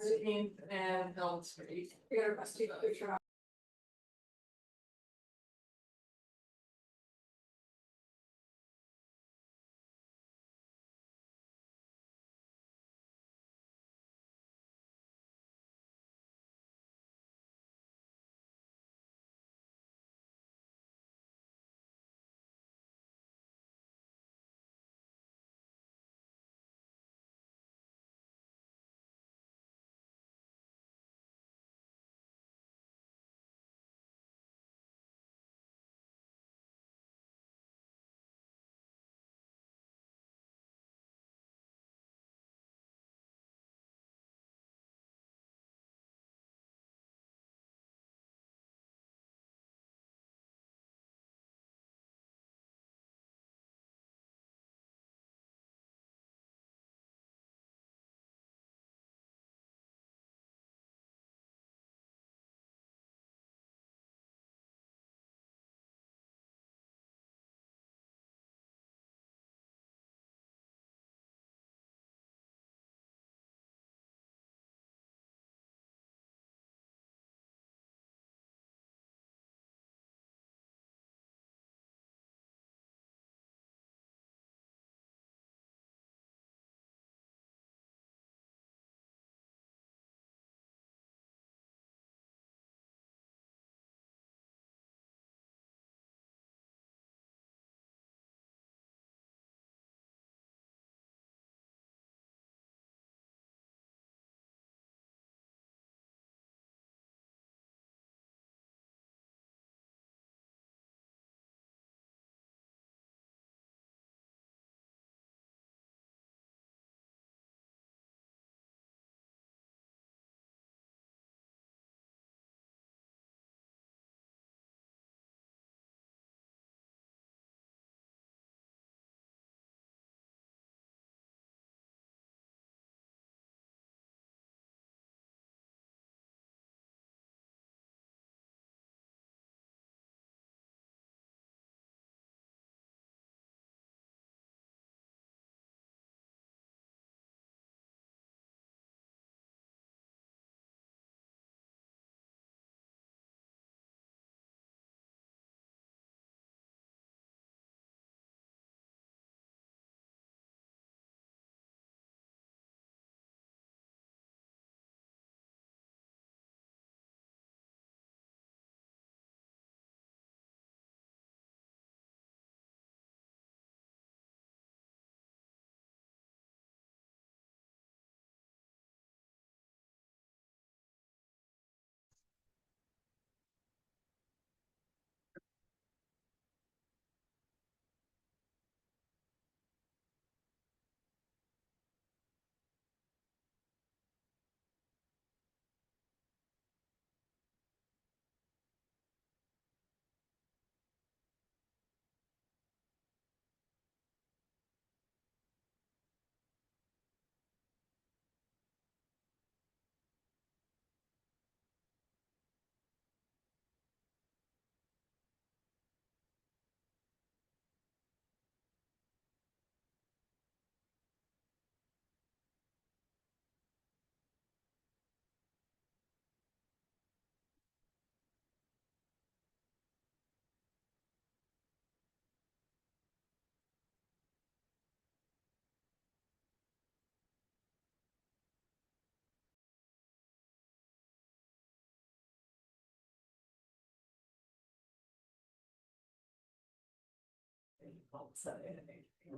13th and Elm Street. We got a rusty picture.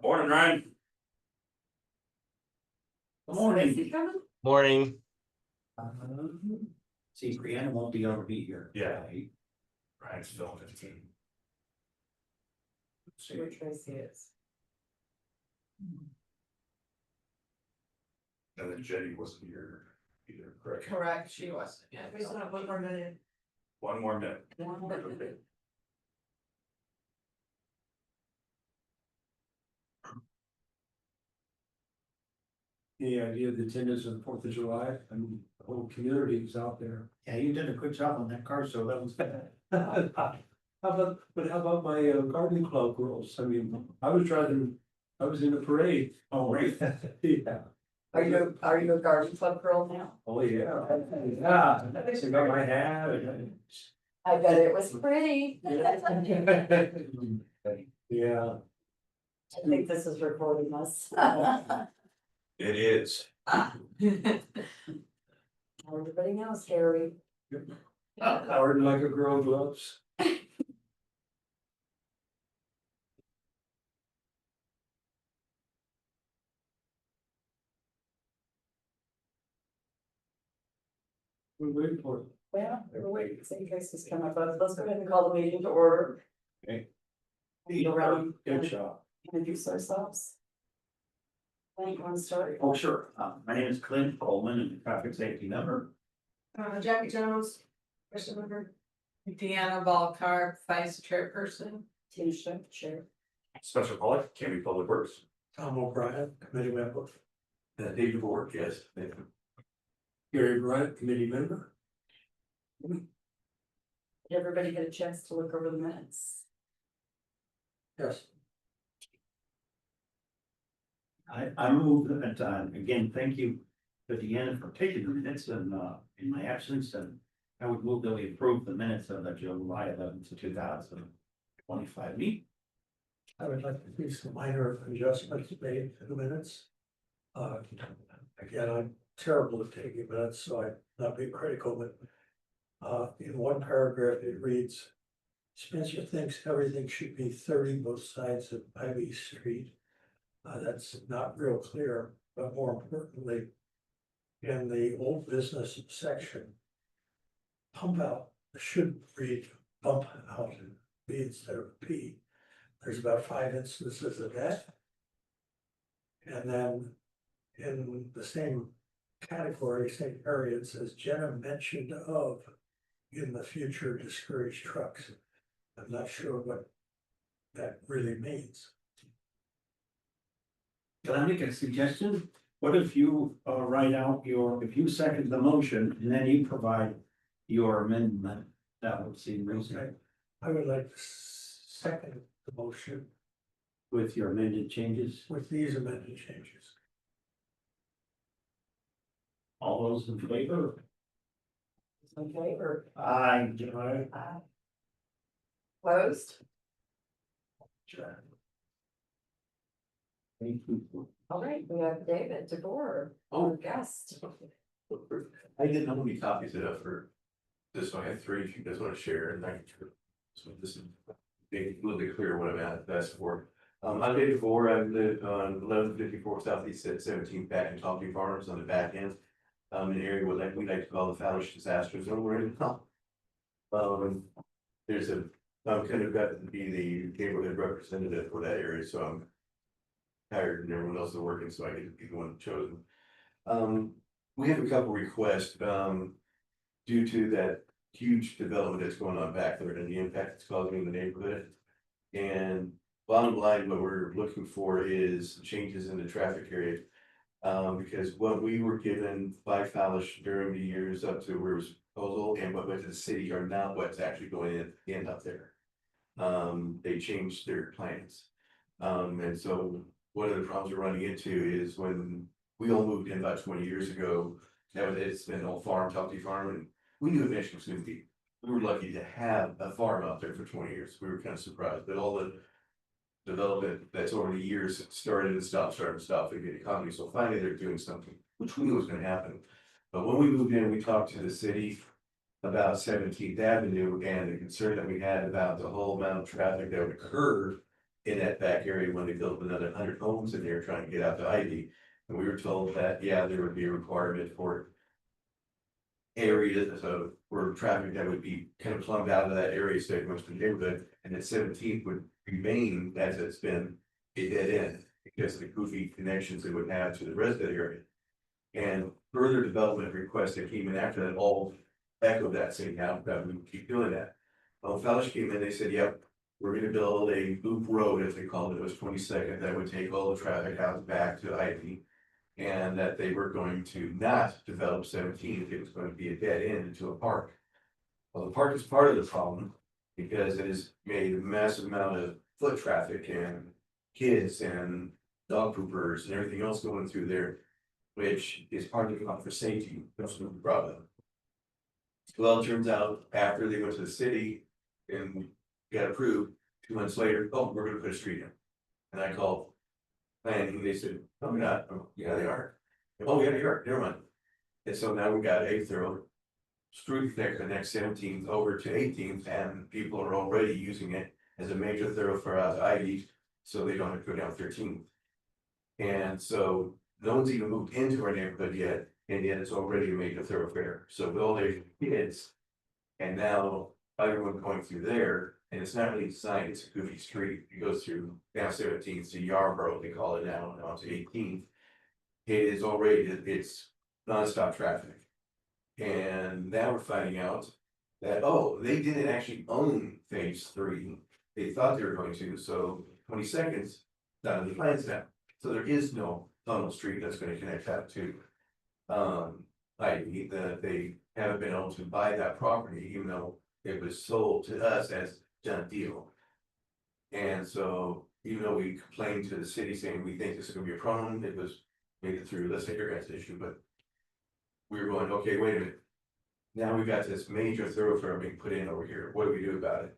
Morning, Ryan. Good morning. Morning. See, Brianna won't be able to be here. Yeah. Ryan's still 15. See where Tracy is. And then Jenny wasn't here either, correct? Correct, she wasn't. Yeah, we still have 1 more minute. 1 more minute. Any idea of the attendance on 4th of July? I mean, the whole community is out there. Yeah, you did a good job on that car, so that was. How about my garden club girls? I mean, I was in a parade. Oh, right. Yeah, Are you a garden club girl now? Oh, yeah. Yeah, I got my hat. I bet it was pretty. Yeah. I think this is recording us. It is. Everybody knows Gary. Hard like a girl gloves. We're waiting for it. Well, we're waiting, to see in case this come up, but let's go ahead and call the meeting to order. Okay. Go around Good and job. introduce ourselves. Thank you, want to start? Oh, sure. My name is Clint Coleman and traffic safety number. Jackie Jones, question number. Deanna Ballcar, vice chairperson. Tina Schiff, chair. Special Pollock, Canby Public Works. Tom O'Brien, committee member. David Ward, yes. Gary Bryant, committee member. Did everybody get a chance to look over the minutes? Yes. I move that, again, thank you to Deanna for taking the minutes and, in my absence, and I would move that we approve the minutes of the July 11th, 2025 meeting. I would like to see some minor adjustments made to the minutes. Again, I'm terrible at taking minutes, so I'm not being critical, but. In one paragraph, it reads. Spencer thinks everything should be 30 both sides of Ivy Street. That's not real clear, but more importantly. In the old business section. Pump out should read bump out, B instead of P. There's about 5 instances of that. And then in the same category, same area, it says Jenna mentioned of in the future discourage trucks. I'm not sure what that really means. Can I make a suggestion? What if you write out if you second the motion and then you provide your amendment, that would seem reasonable I would like to second the motion with your amended changes. with these amended changes. All those in favor? In favor? Aye. Aye. Opposed? Thank you. All right, we have David DeBoer, Oh. our guest. I didn't know how many copies it up for this, so I had 3, if you guys wanna share, and I can. So this is a little bit clearer what I'm asking for. I'm David Vore, I live on 1154 Southeast 17th back in Talking Farms on the back end. An area we like to call the Fallish Disaster Zone we're in now. There's I'm kind of got to be the neighborhood representative for that area, so I'm hired and everyone else is working, so I get to be the one chosen. We have a couple requests, due to that huge development that's going on back there and the impact it's causing in the neighborhood. And bottom line, what we're looking for is changes in the traffic area. Because what we were given by Fallish during the years up to where it was proposal and what went to the city are not what's actually going in up there. They changed their plans. And so one of the problems we're running into is when we all moved in about 20 years ago, it's been an old farm, Talkie Farm, and we knew Michigan was gonna be. We were lucky to have a farm out there for 20 years. We were kind of surprised, but all the development that's over the years started and stopped for the economy. So finally they're doing something, which we knew was gonna happen. But when we moved in, we talked to the city about 17th Avenue and the concern that we had about the whole amount of traffic that would occur in that back area when they built another 100 homes in there trying to get out to Ivy. And we were told that, yeah, there would be a requirement for areas of where traffic that would be kind of plumbed out of that area, so it went to the neighborhood, and that 17th would remain as it's been a dead end because of the goofy connections it would have to the rest of the area. And further development requests that came in after that all echoed that, saying how that we would keep doing that. Well, Fallish came in, they said, yep, we're gonna build a loop road, as they called it, it was 22nd, that would take all the traffic out back to Ivy. And that they were going to not develop 17th, it was going to be a dead end into a park. Well, the park is part of the problem because it has made a massive amount of foot traffic and kids and dog poopers and everything else going through there. which is part of the for safety, that's what we brought up. Well, it turns out after they went to the city and got approved, 2 months later, oh, we're gonna put a street in. And I called planning, and they said, no, we're not. Oh, yeah, they are. Oh, yeah, they are, never mind. And so now we got a thorough street connect the next 17th over to 18th, and people are already using it as a major thoroughfare out of Ivy, so they don't have to go down 13th. And so no one's even moved into our neighborhood yet, and yet it's already a major thoroughfare. So with all their kids, and now everyone going through there, and it's not really designed, it's a goofy street. It goes through down 17th to Yarborough, they call it now, and on to 18th. It is already, it's nonstop traffic. And now we're finding out that, oh, they didn't actually own phase 3. They thought they were going to, so 20 seconds, done in the plans now. So there is no tunnel street that's gonna connect that to. Ivy, that they haven't been able to buy that property, even though it was sold to us as done deal. And so, even though we complained to the city saying we think this is gonna be a problem, it was made it through, let's say your guys' issue, but. We were going, okay, wait a minute. Now we've got this major thoroughfare being put in over here, what do we do about it?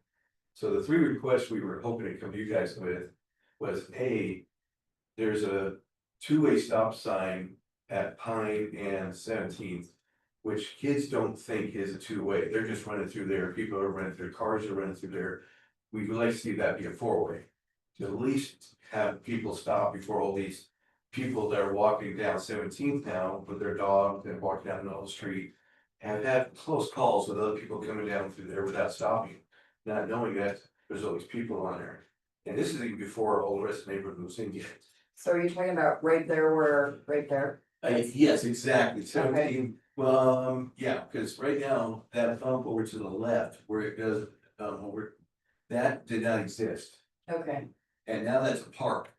So the 3 requests we were hoping to come to you guys with was A. There's a 2-way stop sign at Pine and 17th. Which kids don't think is a 2-way, they're just running through there, people are running through, cars are running through there. We would like to see that be a 4-way. To at least have people stop before all these people that are walking down 17th now with their dog and walking down the middle of the street. Have had close calls with other people coming down through there without stopping, not knowing that there's always people on there. And this is even before all the rest of the neighborhood moves in yet. So are you talking about right there where, right there? Yes, exactly, 17, well, yeah, because right now, that bump over to the left where it goes, over. That did not exist, Okay, and now that's a park,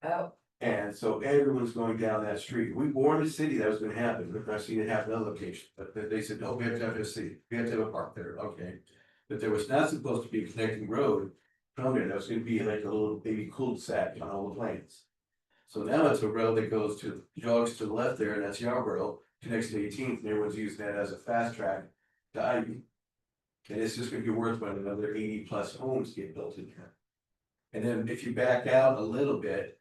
oh, and so everyone's going down that street. We warned the city that was gonna happen, but I've seen it happen in other locations, but they said, no, we have to have a city, we have to have a park there, okay. But there was not supposed to be a connecting road from there, that was gonna be like a little baby cul-de-sac on all the planes. So now it's a road that goes to, jogs to the left there, and that's Yarborough, connects to 18th, and everyone's using that as a fast track to Ivy. And it's just gonna be worth when another 80+ homes get built in here. And then if you back out a little bit,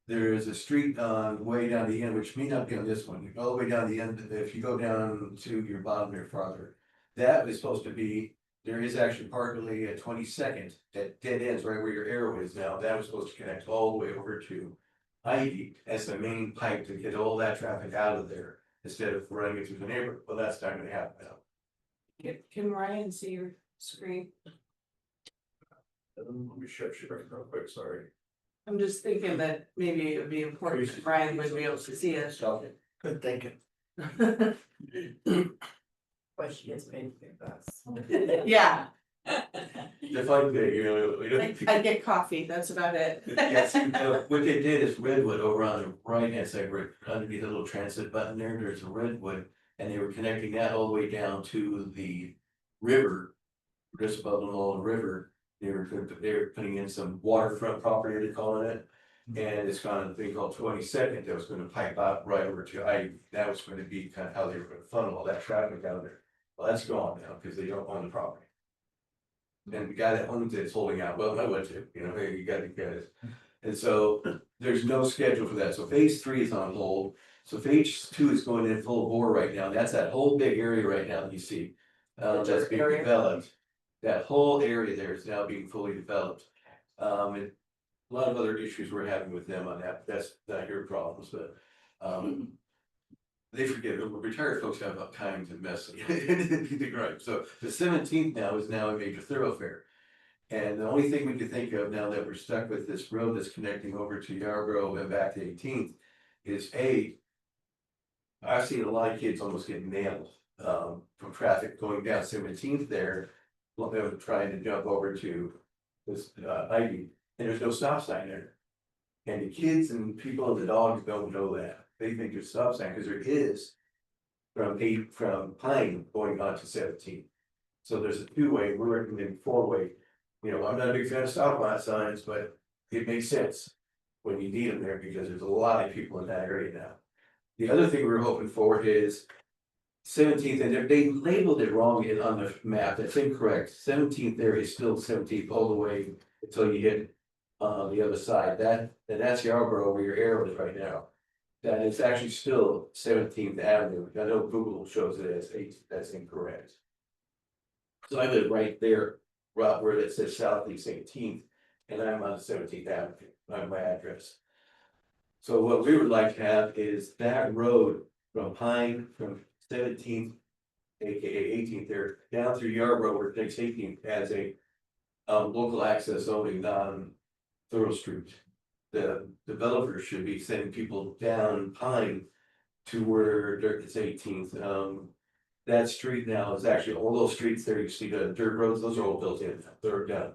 there is a street on way down the end, which may not be on this one, you go all the way down the end, if you go down to your bottom there farther. That is supposed to be, there is actually partly a 22nd that dead ends right where your arrow is now, that was supposed to connect all the way over to Ivy as the main pipe to get all that traffic out of there, instead of running it through the neighborhood, well, that's not gonna happen now. Can Ryan see your screen? Let me shut you right real quick, sorry. I'm just thinking that maybe it would be important if Ryan would be able to see us. Good thinking. but she gets paid for us. Yeah, If I could, you know, we don't. I get coffee, that's about it. Yes, what they did is Redwood over on the right hand side, where underneath the little transit button there, there's a Redwood. And they were connecting that all the way down to the river, just above the Mullen River. They were putting in some waterfront property, they're calling it. And it's got a thing called 22nd that was gonna pipe out right over to that was gonna be kind of how they were gonna funnel all that traffic out of there. Well, that's gone now, because they don't own the property. And the guy that owns it's holding out, well, I would too, you know, hey, you gotta get it. And so there's no schedule for that, so phase 3 is on hold. So phase 2 is going in full bore right now, that's that whole big area right now that you see. That's being area? developed. That whole area there is now being fully developed. And a lot of other issues we're having with them on that, that's not your problems, but, they forget, retired folks have time to mess, the gripe, so the 17th now is now a major thoroughfare. And the only thing we can think of now that we're stuck with this road that's connecting over to Yarborough and back to 18th is I've seen a lot of kids almost get nailed, from traffic going down 17th there. Well, they were trying to jump over to this, Ivy, and there's no stop sign there. And the kids and people and the dogs don't know that. They think there's a stop sign, because there is from Pine going on to 17. So there's a 2-way, we're recommending 4-way. You know, I'm not a big fan of stop signs, but it makes sense when you need them there, because there's a lot of people in that area now. The other thing we were hoping for is 17th, and they labeled it wrong on the map, that's incorrect. 17th there is still 17th all the way until you hit the other side, and that's Yarborough where your arrow is right now. That is actually still 17th Avenue, I know Google shows it as 8th, that's incorrect. So I live right there, right where it says Southeast 18th, and I'm on 17th Avenue, on my address. So what we would like to have is that road from Pine, from 17th, AKA 18th there, down through Yarborough where it takes 18th as a local access only non-thorough street. The developer should be sending people down Pine to where it's 18th. That street now is actually, all those streets there, you see the dirt roads, those are all built in, they're done.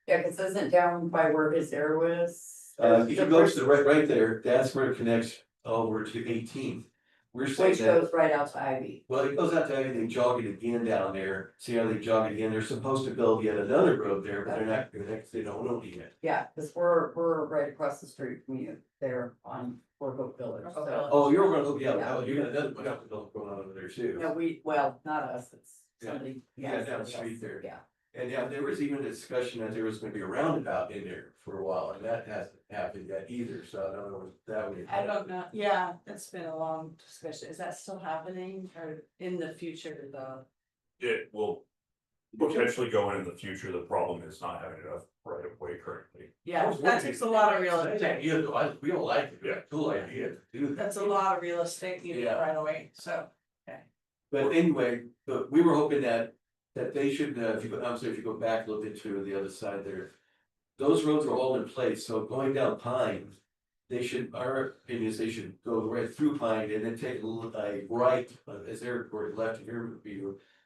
Yeah, cause isn't down by where his arrow is? If you go to the right there, that's where it connects over to 18th. We're saying Which that, goes right out to Ivy. well, it goes out to everything, jog it again down there, see how they jog it again, they're supposed to build yet another road there, but they're not, they don't know it yet. Yeah, cause we're right across the street from you there on Fort Hope Village, so. Oh, you're gonna look, yeah, Yeah. oh, you're gonna, another one else going on over there too. No, well, not us, it's Yeah. somebody. Yeah, down the somebody street else. there. Yeah, And yeah, there was even a discussion that there was gonna be a roundabout in there for a while, and that hasn't happened yet either, so I don't know if that would. I don't know, yeah, that's been a long discussion, is that still happening or in the future, It will potentially go in the future, the problem is not having enough right of way currently. Yeah, that takes a lot of real estate, Yeah, we don't like it, Yeah. cool idea to do that. that's a lot of real estate you need Yeah. right away, so. But anyway, but we were hoping that they should, if you go, I'm sorry, if you go back, look into the other side there. Those roads are all in place, so going down Pine, they should, our opinion is they should go right through Pine and then take a right, as they're or left here would be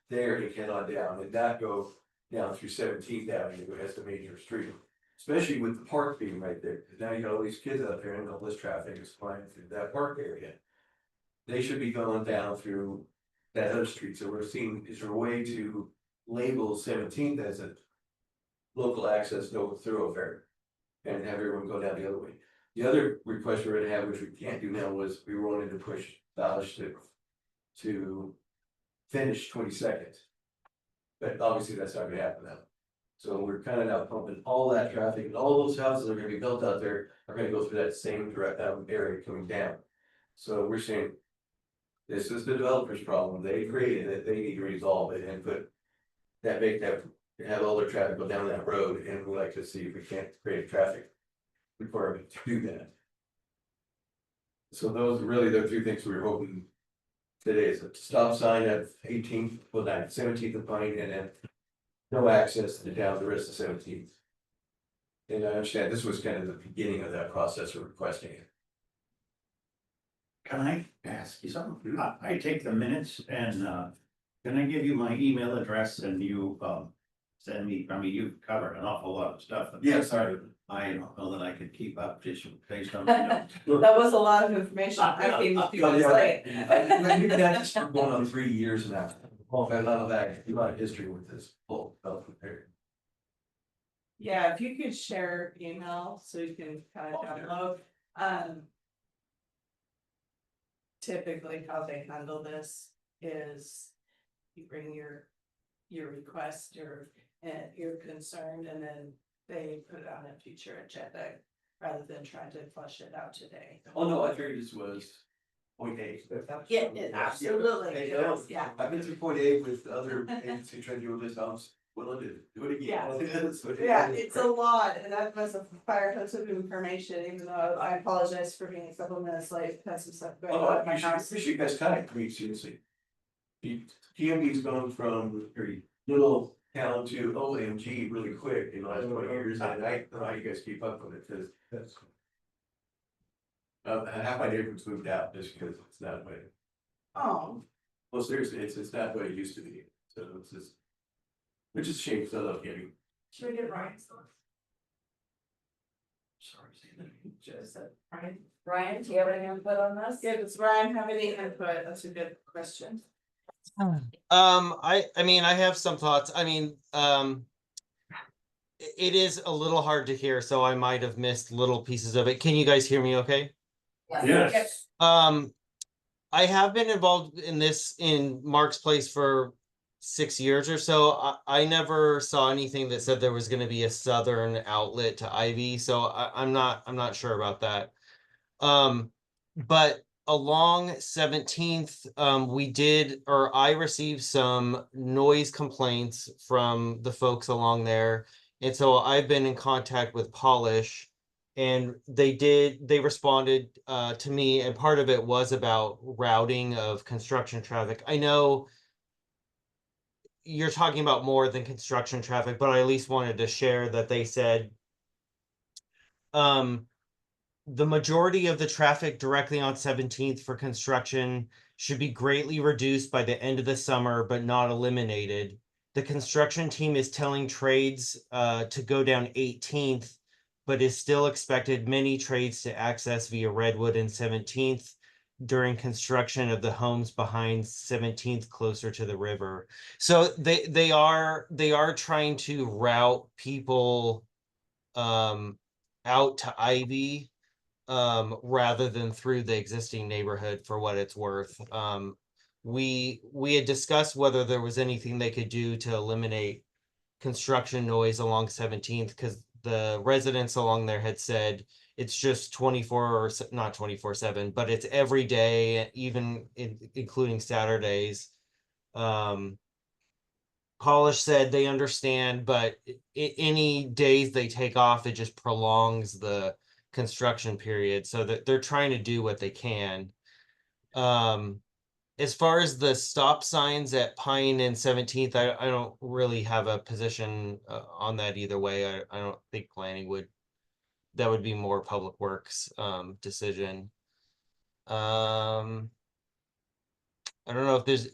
there and head on down, and not go down through 17th Avenue as the major street. Especially with the park being right there, because now you got all these kids out there and all this traffic is flying through that park area. They should be going down through that other street, so we're seeing, is there a way to label 17th as a local access no thoroughfare? And have everyone go down the other way. The other request we're gonna have, which we can't do now, was we wanted to push Dodge to finish 22nd. But obviously that's not gonna happen now. So we're kind of now pumping all that traffic, and all those houses that are gonna be built out there are gonna go through that same direct area coming down. So we're saying, this is the developer's problem, they created it, they need to resolve it and have all their traffic go down that road, and we'd like to see if we can't create a traffic requirement to do that. So those are really the three things we were hoping today, is a stop sign at 18th, well, not 17th of Pine, and then no access to down the rest of 17th. And I understand this was kind of the beginning of that process of requesting it. Can I ask you something? I take the minutes and, can I give you my email address and you, send me, I mean, you've covered an awful lot of stuff. Yeah, sorry. I don't know that I could keep up just based on. the notes. That was a lot of information, I came a few minutes late. We've had this for going on 3 years now. Well, I've had a lot of that, a lot of history with this whole development there. Yeah, if you could share email so you can kind of download, typically how they handle this is you bring your request, your concern, and then they put it on a future agenda rather than trying to flush it out today. Oh, no, I figured this was point A. Yeah, it absolutely is, yeah. I've been through point A with other agencies trying to do this, I'm willing to do it again. Yeah, it's a lot, and that was a fire hose of information, even though I apologize for being a couple minutes late, had some stuff going Oh, on I at my appreciate, house. appreciate you guys' time, I mean, seriously. TMD's gone from very little town to OMG really quick in the last 20 years, and I don't know how you guys keep up with it, cause. Half my neighborhoods moved out just because it's not what, Oh, well, seriously, it's not what it used to be, so it's just. Which is a shame, because I love Kenny. should we get Ryan's thoughts? Sorry, say that again. Just said, Ryan. Brian, do you have any input on this? Yeah, does Ryan have any input? That's a good question. I mean, I have some thoughts. I mean, it is a little hard to hear, so I might have missed little pieces of it. Can you guys hear me okay? Yes. I have been involved in this in Mark's Place for 6 years or so. I never saw anything that said there was going to be a southern outlet to Ivy, so I'm not sure about that. But along 17th, we did, or I received some noise complaints from the folks along there. And so I've been in contact with Polish, and they responded to me, and part of it was about routing of construction traffic. I know you're talking about more than construction traffic, but I at least wanted to share that they said um the majority of the traffic directly on 17th for construction should be greatly reduced by the end of the summer, but not eliminated. The construction team is telling trades to go down 18th, but is still expected many trades to access via Redwood and 17th during construction of the homes behind 17th closer to the river. So they are trying to route people out to Ivy rather than through the existing neighborhood, for what it's worth. We had discussed whether there was anything they could do to eliminate construction noise along 17th, because the residents along there had said it's just 24 or not 24/7, but it's every day, even including Saturdays. Polish said they understand, but any days they take off, it just prolongs the construction period, so that they're trying to do what they can. As far as the stop signs at Pine and 17th, I don't really have a position on that either way. I don't think planning would, that would be more public works decision. I don't know if there's,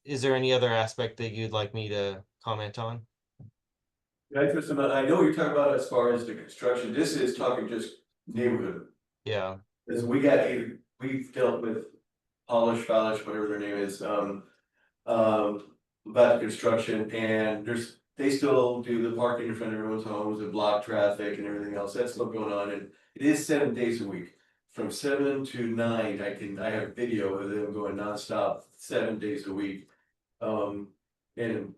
is there any other aspect that you'd like me to comment on? I know what you're talking about as far as the construction, this is talking just neighborhood. Yeah. Because we've dealt with Polish, whatever their name is, about the construction, and they still do the parking in front of everyone's homes and block traffic and everything else, that's still going on, and it is 7 days a week. From 7 to 9, I have video of them going nonstop, 7 days a week. And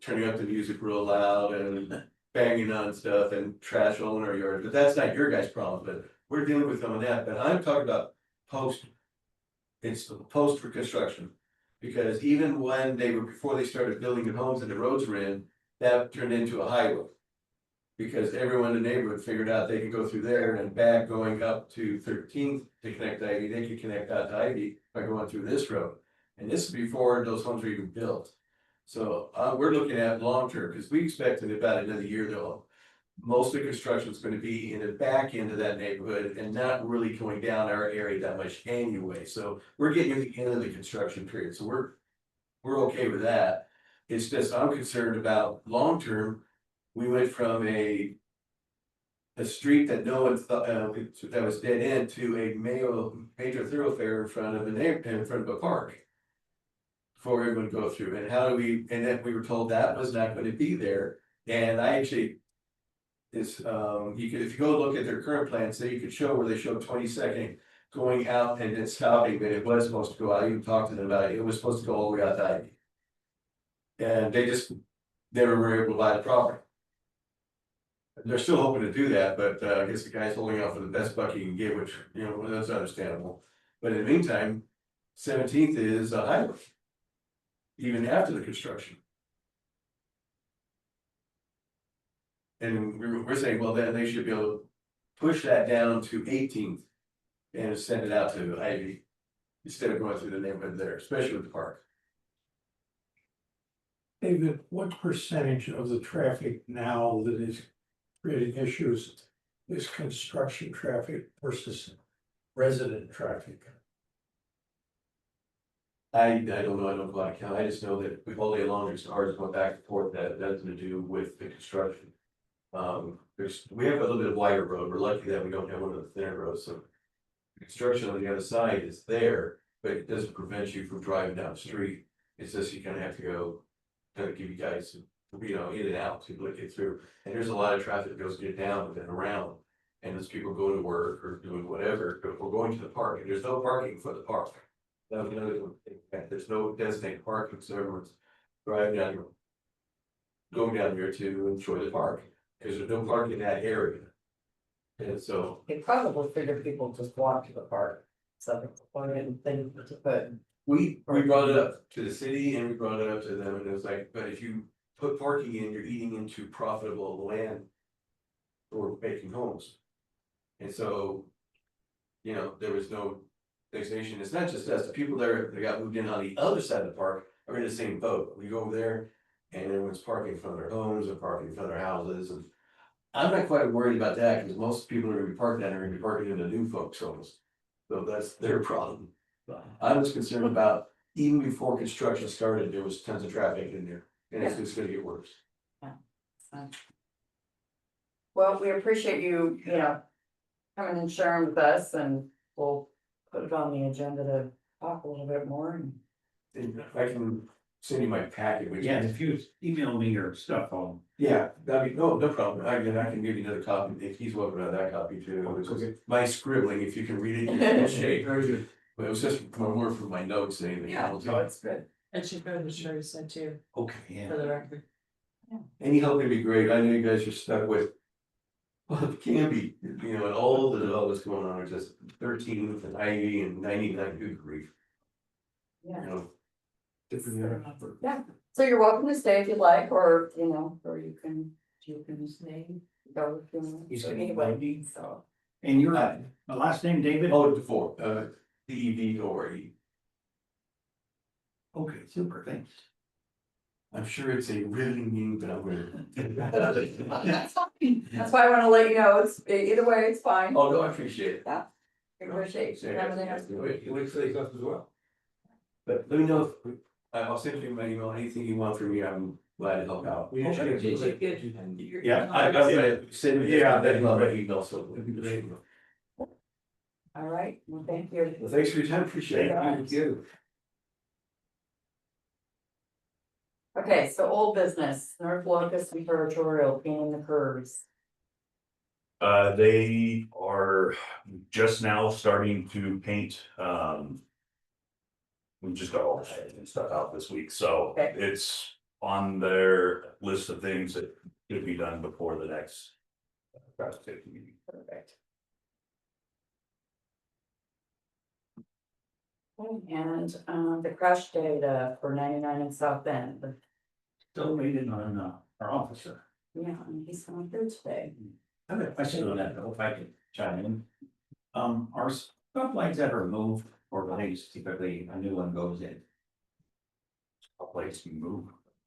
turning up the music real loud and banging on stuff and trash all in our yard, but that's not your guys' problem, but we're dealing with them on that, but I'm talking about post. It's the post for construction, because even when before they started building the homes and the roads were in, that turned into a highway. Because everyone in the neighborhood figured out they could go through there and back going up to 13th to connect to Ivy, they could connect out to Ivy by going through this road. And this is before those homes were even built. So we're looking at long term, because we expect in about another year though, most of the construction is going to be in the back end of that neighborhood and not really going down our area that much anyway. So we're getting to the end of the construction period, so we're okay with that. It's just I'm concerned about long term. We went from a street that no one thought that was dead end to a major thoroughfare in front of a park for everyone to go through. And and then we were told that was not going to be there. And I actually, if you go look at their current plans, so you could show where they show 22nd going out and then stopping, but it was supposed to go out. I even talked to them about it. It was supposed to go all the way out to Ivy. And they just never were able to buy the property. They're still hoping to do that, but I guess the guy's holding out for the best buck he can get, which, that's understandable. But in the meantime, 17th is a highway, even after the construction. And we're saying, well, then they should be able to push that down to 18th and send it out to Ivy instead of going through the neighborhood there, especially with the park. David, what percentage of the traffic now that is creating issues is construction traffic versus resident traffic? I don't know, I don't go out of count, I just know that we've all day long, there's cars going back and forth that has to do with the construction. We have a little bit of wider road, we're lucky that we don't have one of the thinner roads, so. Construction on the other side is there, but it doesn't prevent you from driving down the street, it's just you kind of have to go. Kind of give you guys, in and out to look it through, and there's a lot of traffic that goes get down and around. And there's people going to work or doing whatever, but we're going to the park, and there's no parking for the park. That was another thing. There's no designated parking, so everyone's driving down here. Going down here to enjoy the park, because there's no parking in that area. And so, They probably figured people just walk to the park, so I didn't think to put. we brought it up to the city and we brought it up to them, and it was like, but if you put parking in, you're eating into profitable land. Or making homes. And so. You know, there was no designation, it's not just us, the people there that got moved in on the other side of the park are in the same boat. We go over there. And everyone's parking in front of their homes or parking in front of their houses, and I'm not quite worried about that, because most people are gonna be parking down there, are gonna be parking in the new folks' homes. So that's their problem. I was concerned about, even before construction started, there was tons of traffic in there, and it's just gonna get worse. Well, we appreciate you, coming and sharing with us, and we'll put it on the agenda to talk a little bit more. And And I can send you my packet, which Yeah, is, if you email me your stuff, yeah, that'd be, no problem, I can give you another copy, if he's welcome to have that copy too. It was my scribbling, if you can read it, you're in shape. But it was just more from my notes than anything else. it's good. It should go to Sherry too, okay, yeah. for the record. Any help would be great, I know you guys are stuck with. Well, it can be, and all the developments going on are just 13th and Ivy and 99 good grief, Yeah. Different. Yeah, so you're welcome to stay if you'd like, or, or you can stay, go if you want. He's So gonna anyway, be- so. And your last name, David? Oh, the four, DEV or E. Okay, super, thanks. I'm sure it's a riveting meeting, but I'm gonna. That's fine. That's why I wanna let you know, it's, either way, it's fine. Oh, no, I appreciate it. We appreciate you coming in. You would say stuff as well. But let me know if, I'll send you my email, anything you want from me, I'm glad to help out. Did you get your? Yeah, I'm gonna send you. Yeah, that email, my email, so. it'll be great. All right, well, thank you. Well, thanks for your time, appreciate it. Thank you. Okay, so old business, North Locust and Territorial painting the curves. They are just now starting to paint, we just got all the shading and stuff out this week, so Okay. it's on their list of things that could be done before the next. Traffic safety meeting. Perfect. And the crash data for 99 in South Bend, Still waiting on our officer. yeah, and he's coming through today. I have a question on that, though, if I could chime in. Are stoplights ever moved, or do they typically a new one goes in? A place to move.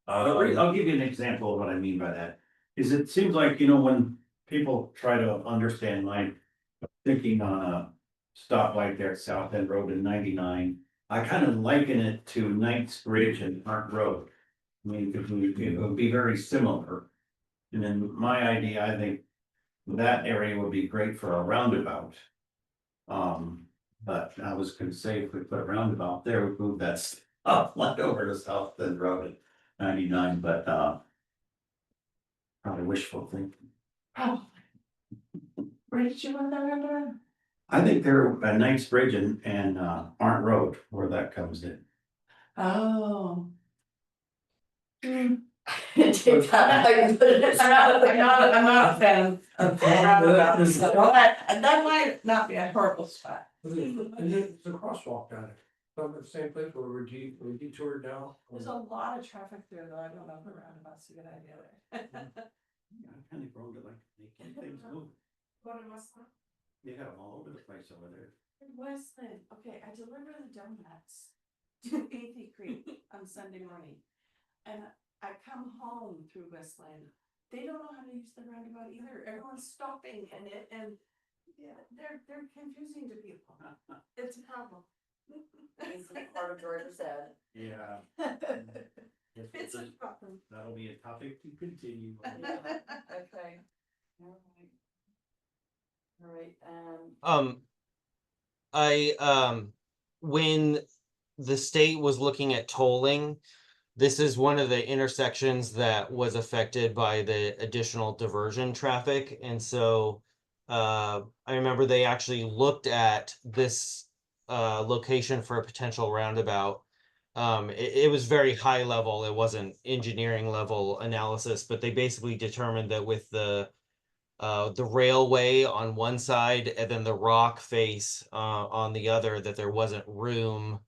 I'll give you an example of what I mean by that. Is it seems like, when people try to understand my thinking on a stoplight there at South End Road and 99, I kind of liken it to Knight's Bridge and Park Road. I mean, it would be very similar. And then my idea, I think that area would be great for a roundabout. But I was gonna say, if we put a roundabout there, we move that stoplight over to South End Road at 99, but probably wishful thinking. Oh. Where did you want that under? I think they're at Knight's Bridge and Arndt Road where that comes in. Oh. Take that, I can put it- I'm not a fan of roundabouts, so that might not be a horrible spot. And there's a crosswalk down it, from the same place where we detoured now. There's a lot of traffic there, though, I don't know if a roundabout's a good idea there. I'm kind of grown to like making things move. What in Westland? They got them all over the place over there. In Westland, okay, I deliver the donuts to Athey Creek on Sunday morning. And I come home through Westland, they don't know how to use the roundabout either, everyone's stopping in it and. Yeah, they're confusing to people, it's a problem. Needs to be part of George's head. Yeah. It's a problem. That'll be a topic to continue. Yeah, okay. All right, When the state was looking at tolling, this is one of the intersections that was affected by the additional diversion traffic. And so I remember they actually looked at this location for a potential roundabout. It was very high level. It wasn't engineering level analysis, but they basically determined that with the railway on one side and then the rock face on the other, that there wasn't room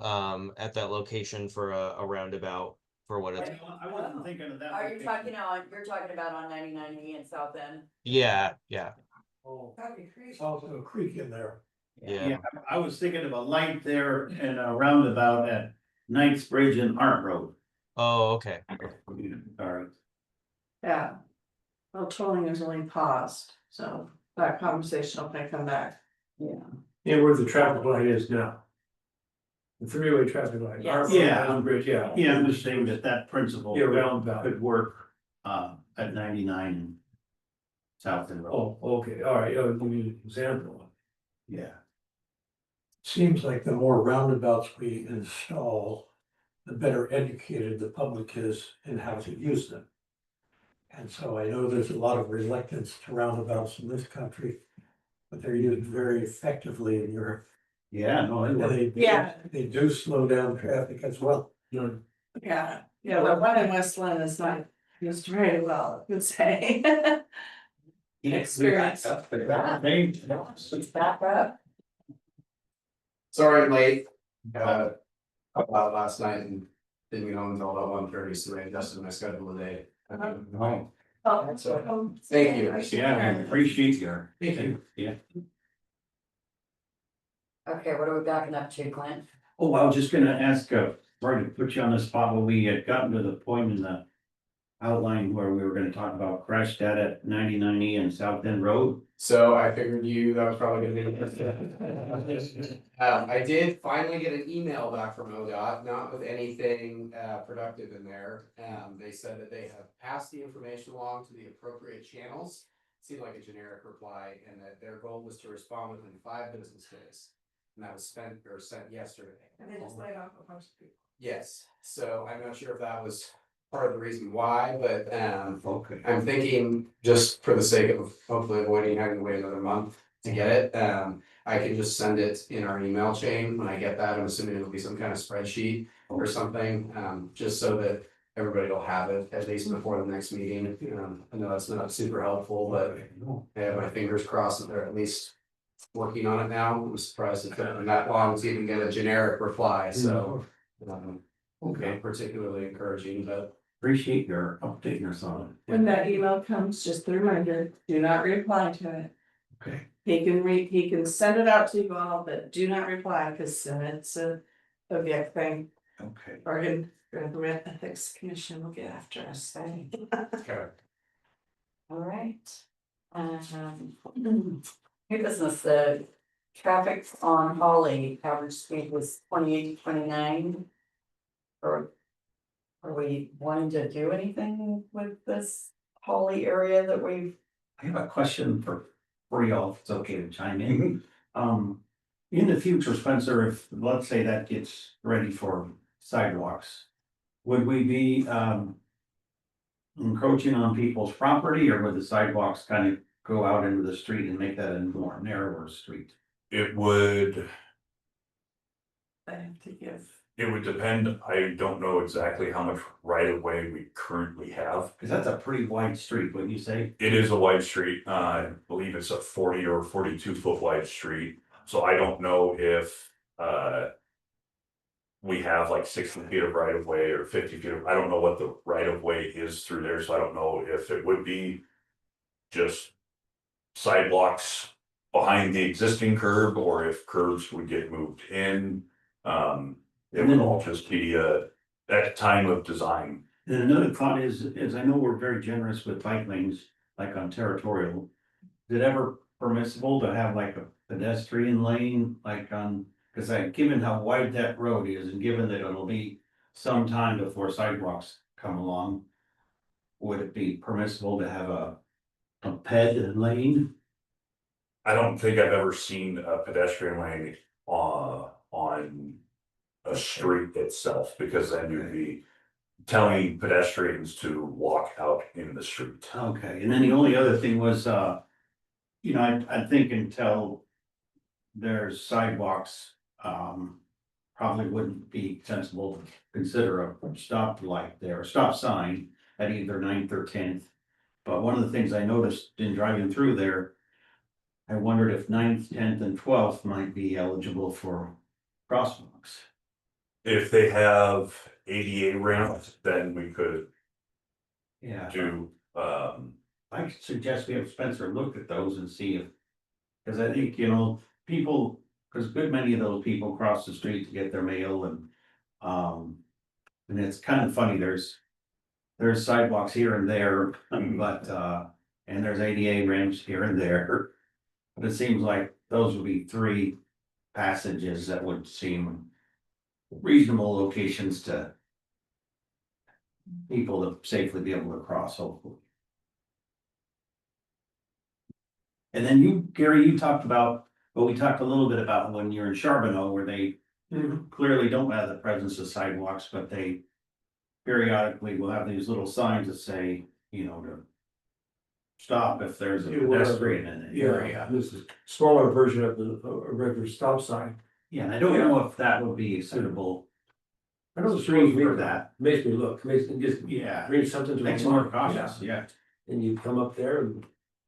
at that location for a roundabout for what it's. I wasn't thinking of that. Are you talking you're talking about on 99E and South End? Yeah, yeah, Oh, That'd be crazy. also a creek in there. yeah. Yeah, I was thinking of a light there and a roundabout at Knightsbridge and Hart Road. Oh, okay. Alright, Yeah. Well, tolling is only paused, so that conversation will may come back. Yeah. Yeah, where the traffic light is now. The three-way traffic light. Yes. Yeah. Bridge, yeah. yeah, I'm just saying that principle. Yeah, roundabout. Could work, at 99 and South End Road. Oh, okay, all right, I'll give you an example. Yeah. Seems like the more roundabouts we install, the better educated the public is in how to use them. And so I know there's a lot of reluctance to roundabouts in this country, but they're used very effectively in Europe. Yeah, no, it worked. They do slow down traffic as well. Yeah, yeah, the one in West Lynn is not used very well, I would say. Experience. Back up. Sorry I'm late. Up out last night and didn't get home until about 1:30, so I adjusted my schedule today. Oh, Oh, So, thank you. yeah, I appreciate your. Thank you. Yeah. Okay, what are we backing up to, Clint? Oh, I was just gonna ask, sorry to put you on the spot, when we had gotten to the point in the outline where we were gonna talk about crash data at 99E and South End Road. So I figured that was probably gonna be. I did finally get an email back from ODOT, not with anything productive in there. They said that they have passed the information along to the appropriate channels. Seemed like a generic reply, and that their goal was to respond within 5 business days. And that was sent yesterday. And they just laid off a bunch of people. Yes, so I'm not sure if that was part of the reason why, but Okay. I'm thinking just for the sake of hopefully avoiding having to wait another month to get it, I can just send it in our email chain when I get that. I'm assuming it'll be some kind of spreadsheet or something, just so that everybody will have it at least before the next meeting. I know that's not super helpful, but I have my fingers crossed that they're at least working on it now. I'm surprised it took them that long to even get a generic reply, so okay, particularly encouraging, but Appreciate your updating us on it. When that email comes, just a reminder, do not reply to it. Okay. He can send it out to you all, but do not reply, because then it's a object thing, Okay. or in Government Ethics Commission will get after us. okay. All right. New business, the traffic on Holly, average speed was 28 to 29. Or are we wanting to do anything with this Holly area that we've? I have a question for y'all, if it's okay to chime in. In the future, Spencer, if, let's say that gets ready for sidewalks, would we be, encroaching on people's property, or would the sidewalks kind of go out into the street and make that a more narrower street? It would, I have to give. it would depend, I don't know exactly how much right of way we currently have. Cause that's a pretty wide street, wouldn't you say? It is a wide street, I believe it's a 40 or 42 foot wide street, so I don't know if, we have like 60 feet of right of way or 50 feet of, I don't know what the right of way is through there, so I don't know if it would be. Just sidewalks behind the existing curb, or if curbs would get moved in. It would all just be at time of design. And another thought is I know we're very generous with bike lanes, like on Territorial. Is it ever permissible to have like a pedestrian lane, like on, cause given how wide that road is, and given that it'll be some time before sidewalks come along. Would it be permissible to have a ped lane? I don't think I've ever seen a pedestrian lane on a street itself, because then you'd be telling pedestrians to walk out in the street. Okay, and then the only other thing was, I think until there's sidewalks probably wouldn't be sensible to consider a stop light there, a stop sign at either 9th or 10th. But one of the things I noticed in driving through there, I wondered if 9th, 10th, and 12th might be eligible for crosswalks. If they have ADA ramps, then we could Yeah. do, I suggest we have Spencer look at those and see if, because I think, people, because good many of those people cross the street to get their mail and it's kind of funny, there's sidewalks here and there, but, and there's ADA ramps here and there. But it seems like those would be 3 passages that would seem reasonable locations to people to safely be able to cross, hopefully. And then you, Gary, you talked about, well, we talked a little bit about when you're in Charbonneau, where they clearly don't have the presence of sidewalks, but they periodically will have these little signs that say, to stop if there's a pedestrian in the area. This is a smaller version of a regular stop sign. Yeah, and I don't know if that would be suitable. I know the Street street for for that. that, makes me look, makes me just Yeah, read something to. makes it more cautious, yeah. And you come up there and.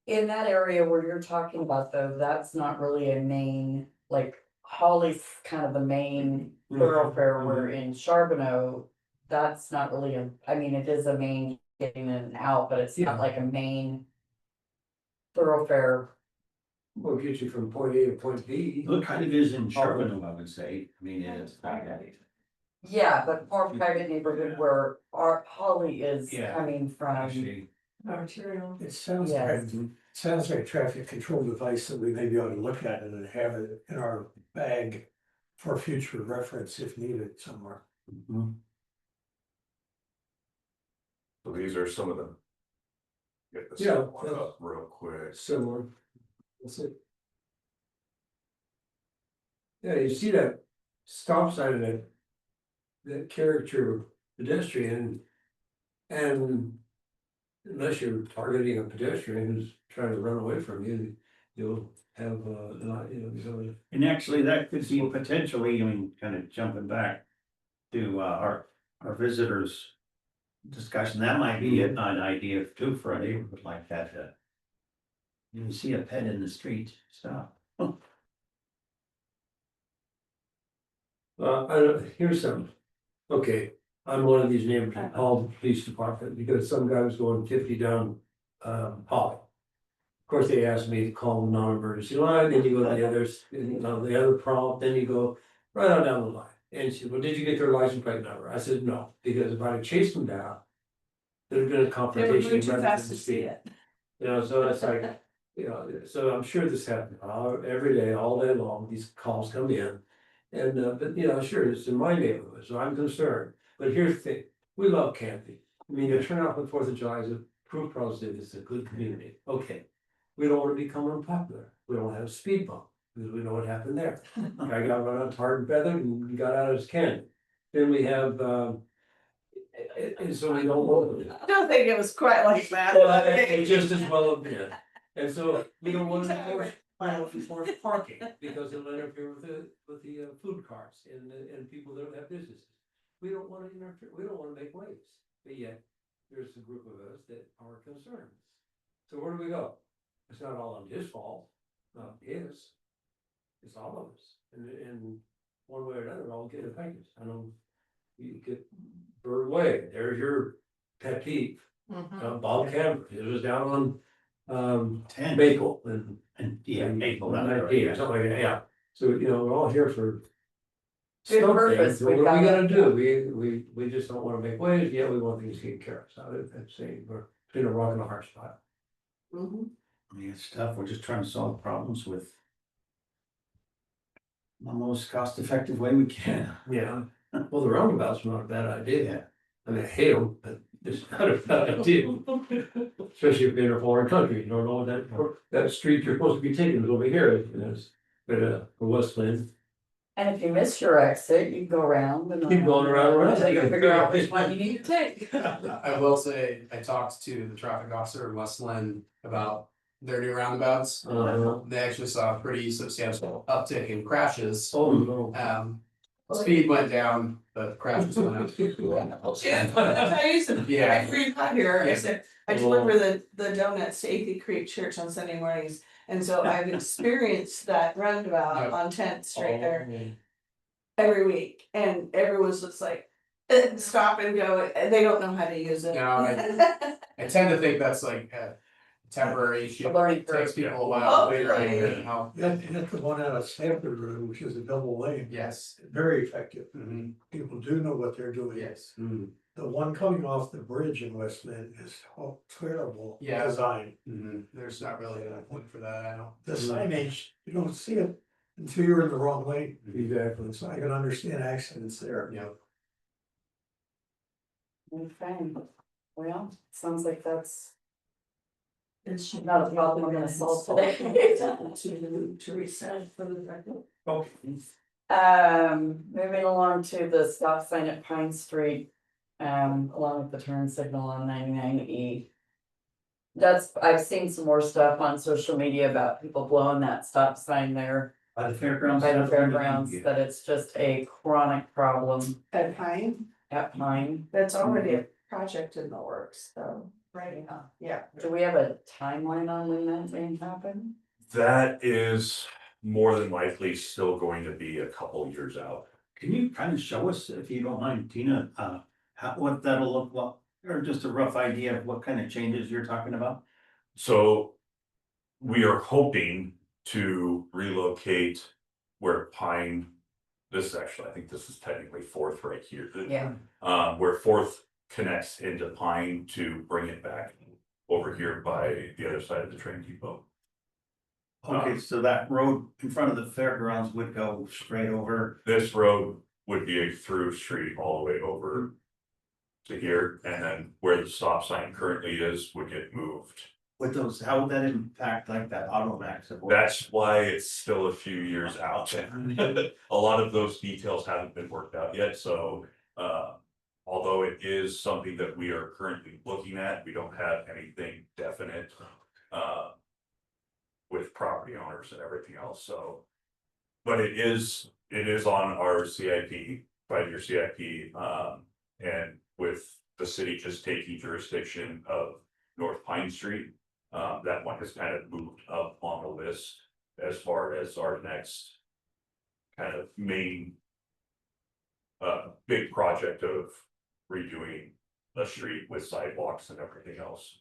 In that area where you're talking about though, that's not really a main, like Holly's kind of the main thoroughfare, where in Charbonneau. That's not really it is a main getting in and out, but it's not like a main. Thoroughfare. Will get you from point A to point B. It kind of is in Charbonneau, I would say, it's. Yeah, but more private neighborhood where our Holly is Yeah. coming from. Actually, Arterial. It sounds Yes. like a traffic control device that we maybe ought to look at it and have it in our bag for future reference if needed somewhere. mhm. so these are some of them. Get this Yeah, one up real quick. Similar. That's it. Yeah, you see that stop sign of that caricature pedestrian. And unless you're targeting a pedestrian who's trying to run away from you, you'll have, And actually, that could be potentially, kind of jumping back to our visitors. Discussion, that might be an idea too for a neighborhood like that. You see a pet in the street, stop. here's some. Okay, I'm one of these neighbors who called the police department because some guy was going 50 down, Holly. Of course, they asked me to call the non-emergency line, then you go to the others, the other prompt, then you go right on down the line. And she said, well, did you get their license plate number? I said, no, because if I'd have chased them down, there'd have been a They were confrontation. moving too rather fast than to see it. So it's like, so I'm sure this happens every day, all day long, these calls come in. And, but sure, it's in my neighborhood, so I'm concerned. But here's the thing, we love Canby. You turn out on the 4th of July is a proof positive, it's a good community. Okay. We don't want to become unpopular. We don't have a speed bump, because we know what happened there. Guy got run on tarred and feathered and got out of his cannon. Then we have, and so we don't. I don't think it was quite like that. Well, it just as well have been. And so we don't want to enforce parking because it'll interfere with the food carts and people that have businesses. We don't want to interfere, we don't want to make waves, but yet there's a group of us that are concerned. So where do we go? It's not all on his fault, not his. It's all of us, and one way or another, I'll get affected. I know you get Bird Way, there's your pet peeve. Bob Cameron, it was down on 10. Maple And yeah, Maple, that 19 or something like that, yeah. So, we're all here for. Good something. purpose, So what we are we gotta- gonna do? We just don't wanna make waves, yeah, we want things taken care of, so I'm saying, we're between a rock and a hard spot. It's tough, we're just trying to solve problems with the most cost effective way we can. Yeah, well, the roundabout's not a bad idea. Yeah. I mean, I hate them, but it's not a bad idea. Especially if you're in a foreign country, you don't know that street you're supposed to be taking is over here, but for Westland. And if you miss your exit, you go around and. Keep going around. Until you figure out which one you need to take. I will say, I talked to the traffic officer in Westland about their new roundabouts. Uh-huh. They actually saw a pretty substantial uptick in crashes. Oh, no. Speed went down, but crashes went up. I used to, Yeah. I grew up here, I Yeah. said, I deliver the donuts to Athey Creek Church on Sunday mornings. And so I've experienced that roundabout Yep. on 10th Street Oh. there every week, and everyone's just like, stop and go, and they don't know how to use it. No, I tend to think that's like a temporary issue. A learning It takes curve. people a while to Oh, figure out really? how. Hit the one out of Stanford Road, which is a double lane, Yes. very effective. Mhm. People do know what they're doing. Yes. The one coming off the bridge in West Lynn is terrible Yeah. design. There's not really a point for that, I don't. The signage, you don't see it until you're in the wrong lane. Exactly. So I can understand accidents there. Yeah. Okay, well, sounds like that's It's not a problem we're gonna solve today. To reset for the record. Okay. Moving along to the stop sign at Pine Street, along with the turn signal on 99E. I've seen some more stuff on social media about people blowing that stop sign there By the fairgrounds. by the fairgrounds, that it's just a chronic problem At Pine, at Pine. that's already a project in the works, so, right now, yeah. Do we have a timeline on when that may happen? That is more than likely still going to be a couple years out. Can you kind of show us, if you don't mind, Tina, what that'll look like? Or just a rough idea of what kind of changes you're talking about? So we are hoping to relocate where Pine, this is actually, I think this is technically Fourth right here. Yeah. Where Fourth connects into Pine to bring it back over here by the other side of the train depot. Okay, so that road in front of the fairgrounds would go straight over. This road would be a through street all the way over to here, and then where the stop sign currently is would get moved. With those, how would that impact like that automax? That's why it's still a few years out. A lot of those details haven't been worked out yet, so although it is something that we are currently looking at, we don't have anything definite with property owners and everything else, so. But it is on our CIP, 5-year CIP, and with the city just taking jurisdiction of North Pine Street. That one has kind of moved up on the list as far as our next kind of main big project of redoing a street with sidewalks and everything else.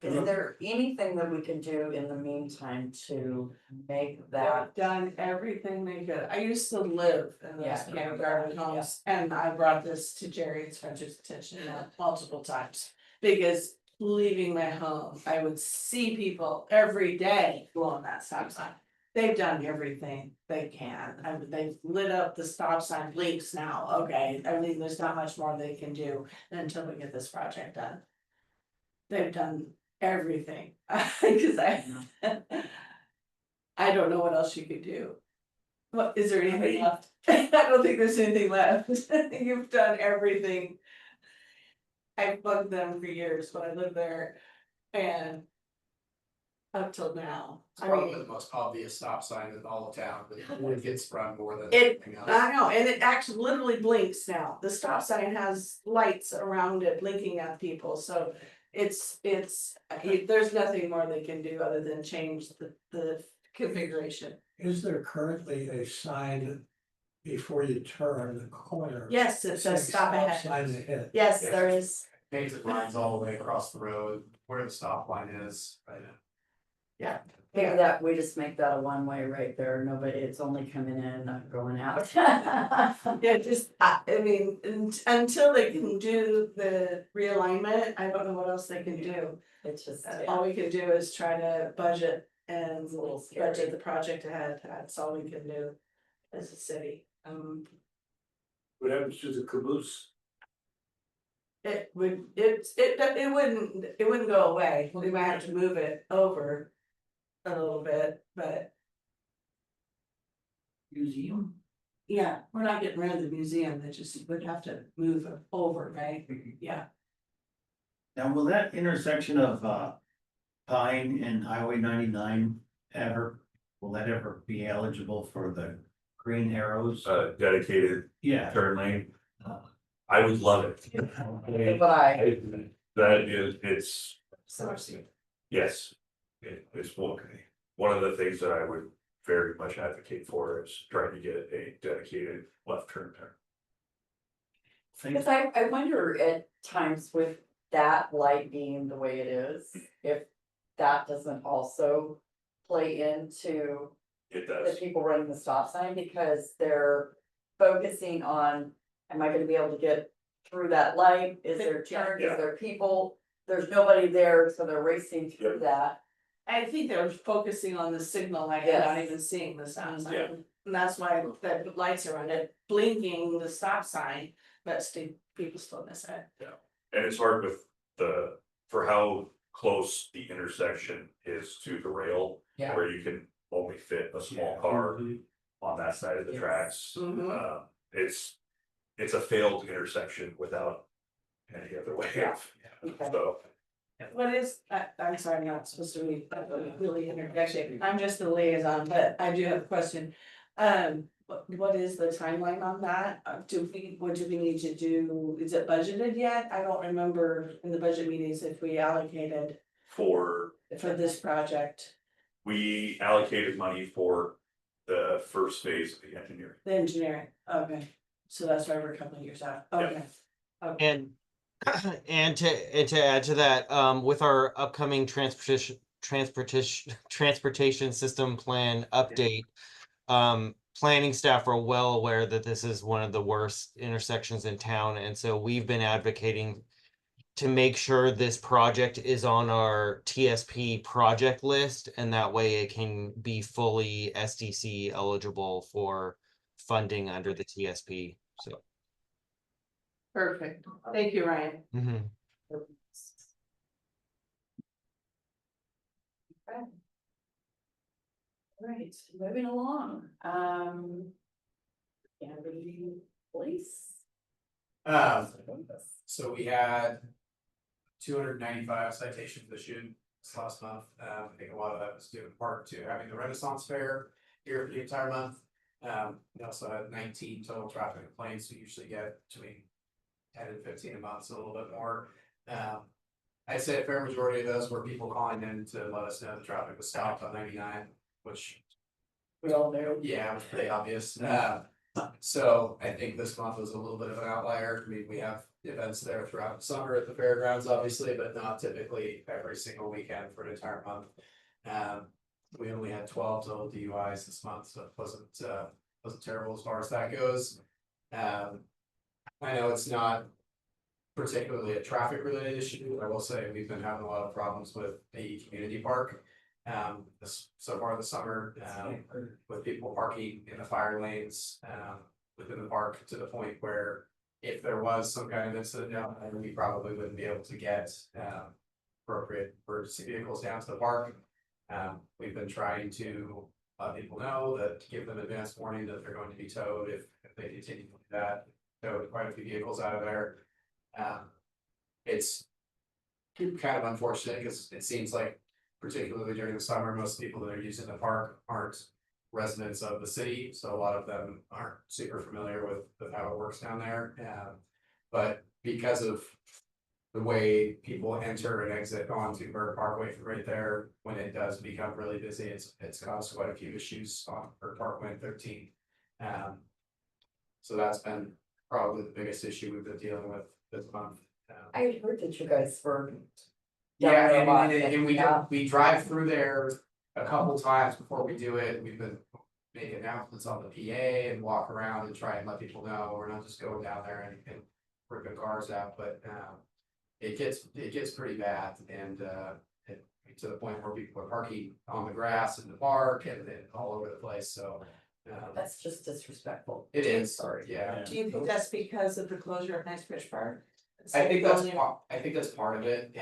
Is there anything that we can do in the meantime to make that? They've done everything they could. I used to live in those Yeah. kindergarten homes, and I brought this to Jerry's French's attention multiple times. Because leaving my home, I would see people every day blowing that stop sign. They've done everything they can. I mean, they've lit up the stop sign blinks now, okay, I mean, there's not much more they can do until we get this project done. They've done everything, cause I don't know what else you could do. What, is there anything left? I don't think there's anything left. You've done everything. I've bugged them for years when I lived there, and up till now, It's I probably mean, the most obvious stop sign in all of town, but it gets run more than It- anything else. I know, and it actually literally blinks now. The stop sign has lights around it blinking at people, so it's, there's nothing more they can do other than change the configuration. Is there currently a sign before you turn the corner? Yes, it says stop ahead. Sign ahead. Yes, Yes. there is. Painted lines all the way across the road where the stop line is, right? Maybe that, we just make that a one-way right there, nobody, it's only coming in, not going out. Yeah, just, I mean, until they can do the realignment, I don't know what else they can do. It's just, All we can do is try to budget and It's a little scary. budget the project ahead, that's all we can do as a city. What happens to the caboose? It wouldn't go away, we might have to move it over a little bit, but Museum? yeah, we're not getting rid of the museum, it just would have to move it over, right? Yeah. Now, will that intersection of Pine and Highway 99 ever, will that ever be eligible for the green arrows? Dedicated Yeah. turn lane. I would love it. But That is, it's, so yes. It's one of the things that I would very much advocate for is trying to get a dedicated left turn there. because I wonder at times with that light being the way it is, if that doesn't also play into It the does. people running the stop sign, because they're focusing on, am I gonna be able to get through that light? Is there turns, Yeah. is there people? There's nobody there, so they're racing through Yep. that. I think they're focusing on the signal light and not Yes. even seeing the stop sign. Yeah. And that's why the lights are on it, blinking the stop sign, but still, people still miss it. And it's hard with for how close the intersection is to the rail. Yeah. Where you can only fit a small Yeah. car on that side of the Yes. tracks. Mhm. It's a failed intersection without any other way of, Okay. so. What is, I'm sorry, I'm not supposed to be really interjecting, I'm just the liaison, but I do have a question. What is the timeline on that? What do we need to do? Is it budgeted yet? I don't remember in the budget meetings if we allocated for this project, We allocated money for the first phase of the engineering. the engineering, okay. So that's why we're a couple of years out, okay. And and to add to that, with our upcoming transportation system plan update, planning staff are well aware that this is one of the worst intersections in town, and so we've been advocating to make sure this project is on our TSP project list, and that way it can be fully SDC eligible for funding under the TSP. So. Perfect, thank you, Ryan. Mhm. Right, moving along, Canterbury Police. So we had 295 citations issued this last month. I think a lot of that was due in part to having the Renaissance Fair here for the entire month. We also had 19 total traffic complaints. We usually get between 10 and 15 a month, so a little bit more. I'd say a fair majority of those were people calling in to let us know the traffic was stopped on 99, which We all knew. yeah, it was pretty obvious. So I think this month was a little bit of an outlier. I mean, we have events there throughout the summer at the fairgrounds, obviously, but not typically every single weekend for an entire month. We only had 12 total DUIs this month, so it wasn't terrible as far as that goes. I know it's not particularly a traffic related issue. I will say we've been having a lot of problems with the community park. So far this summer, with people parking in the fire lanes, within the park to the point where if there was some kind of incident down there, we probably wouldn't be able to get, appropriate emergency vehicles down to the park. We've been trying to let people know that, give them advance warning that they're going to be towed if they continue to do that, towed quite a few vehicles out of there. It's kind of unfortunate because it seems like particularly during the summer, most people that are using the park aren't residents of the city, so a lot of them aren't super familiar with how it works down there. But because of the way people enter and exit onto Bird Parkway from right there, when it does become really busy, it's caused quite a few issues on Bird Parkway and 13. So that's been probably the biggest issue we've been dealing with this month. I had heard that you guys were. Yeah, down there a lot, and yeah. we drive through there a couple times before we do it. We've been making announcements on the PA and walk around and try and let people know we're not just going down there and ripping cars out, but it gets pretty bad and to the point where people are parking on the grass in the park and all over the place, so. That's just disrespectful. It is, Sorry. yeah. Do you think that's because of the closure of Knightsbridge Park? I think that's part of it.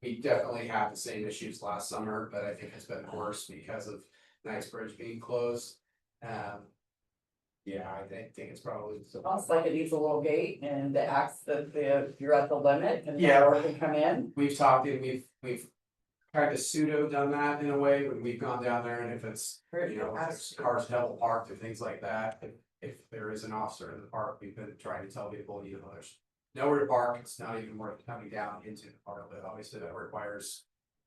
We definitely had the same issues last summer, but I think it's been worse because of Knightsbridge being closed. Yeah, I think it's probably. Almost like it needs a little gate and the acts that you're at the limit and Yeah. no more can come in. We've talked and we've kind of pseudo done that in a way when we've gone down there, and if it's, you know, if there's cars double parked and things like that. If there is an officer in the park, we've been trying to tell people, you know, there's nowhere to park, it's not even worth coming down into the park, but obviously that requires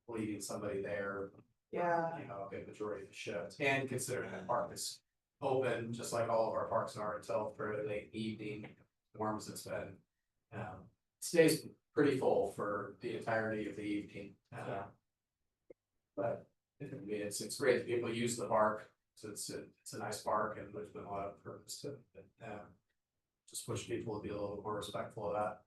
leaving somebody there. Yeah. You know, a good majority of the shift, and considering that park is open, just like all of our parks are until fairly late evening, warm as it's been. Stays pretty full for the entirety of the evening. But I mean, it's great that people use the park, so it's a nice park, and there's been a lot of purpose to it, just push people to be a little more respectful of that.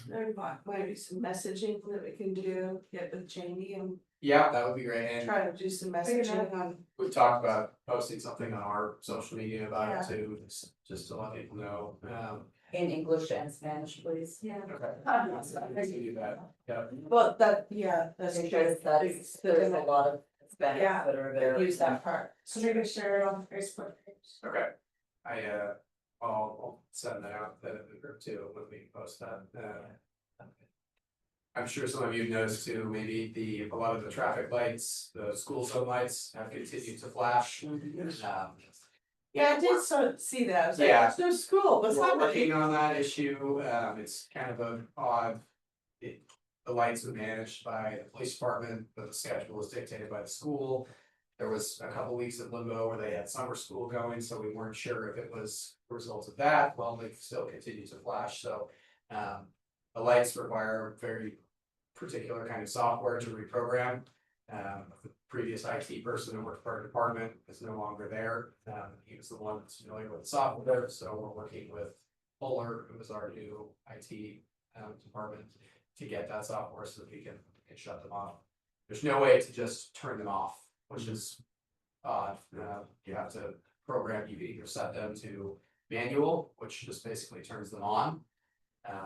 There might be some messaging that we can do, get with Jamie and Yeah, that would be great, and try to do some messaging on. we've talked about posting something on our social media about Yeah. it too, just to let people know. In English and Spanish, please. Yeah. Okay. I can do that, yeah. Well, that's true. Because there's a lot of Hispanics Yeah, that are there. Use that part. So maybe share it on Facebook page. Okay. I'll send that out to the group too, when we post that. I'm sure some of you have noticed too, maybe a lot of the traffic lights, the school zone lights have continued to flash. Yeah, I did sort of see that. I was like, Yeah. there's no school, what's We're happening? working on that issue, it's kind of an odd. The lights are managed by the police department, but the schedule is dictated by the school. There was a couple weeks in limbo where they had summer school going, so we weren't sure if it was a result of that, well, they still continue to flash, so. The lights require very particular kind of software to reprogram. The previous IT person who worked for our department is no longer there. He was the one that's familiar with the software, so we're working with Fuller, who is our new IT department, to get that software so that we can shut them off. There's no way to just turn them off, which is odd. You have to program, you either set them to manual, which just basically turns them on.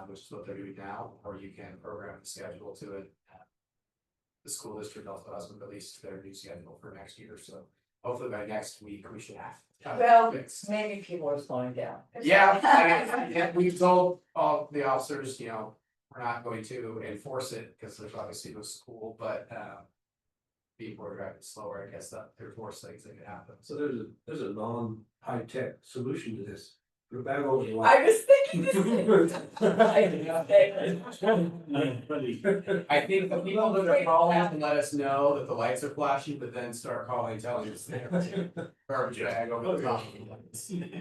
Which is what they're doing now, or you can program the schedule to it. The school district also hasn't released their new schedule for next year, so hopefully by next week we should have. Well, fixed. maybe people are slowing down. Yeah, I mean, and we've told all the officers, you know, we're not going to enforce it, because there's obviously no school, but people are driving slower, I guess that there's worse things that could happen. So there's a non-high-tech solution to this. Put a bag over the I line. was thinking this. I think the people that are calling can let us know that the lights are flashing, but then start calling, telling us they're garbage bag over the top.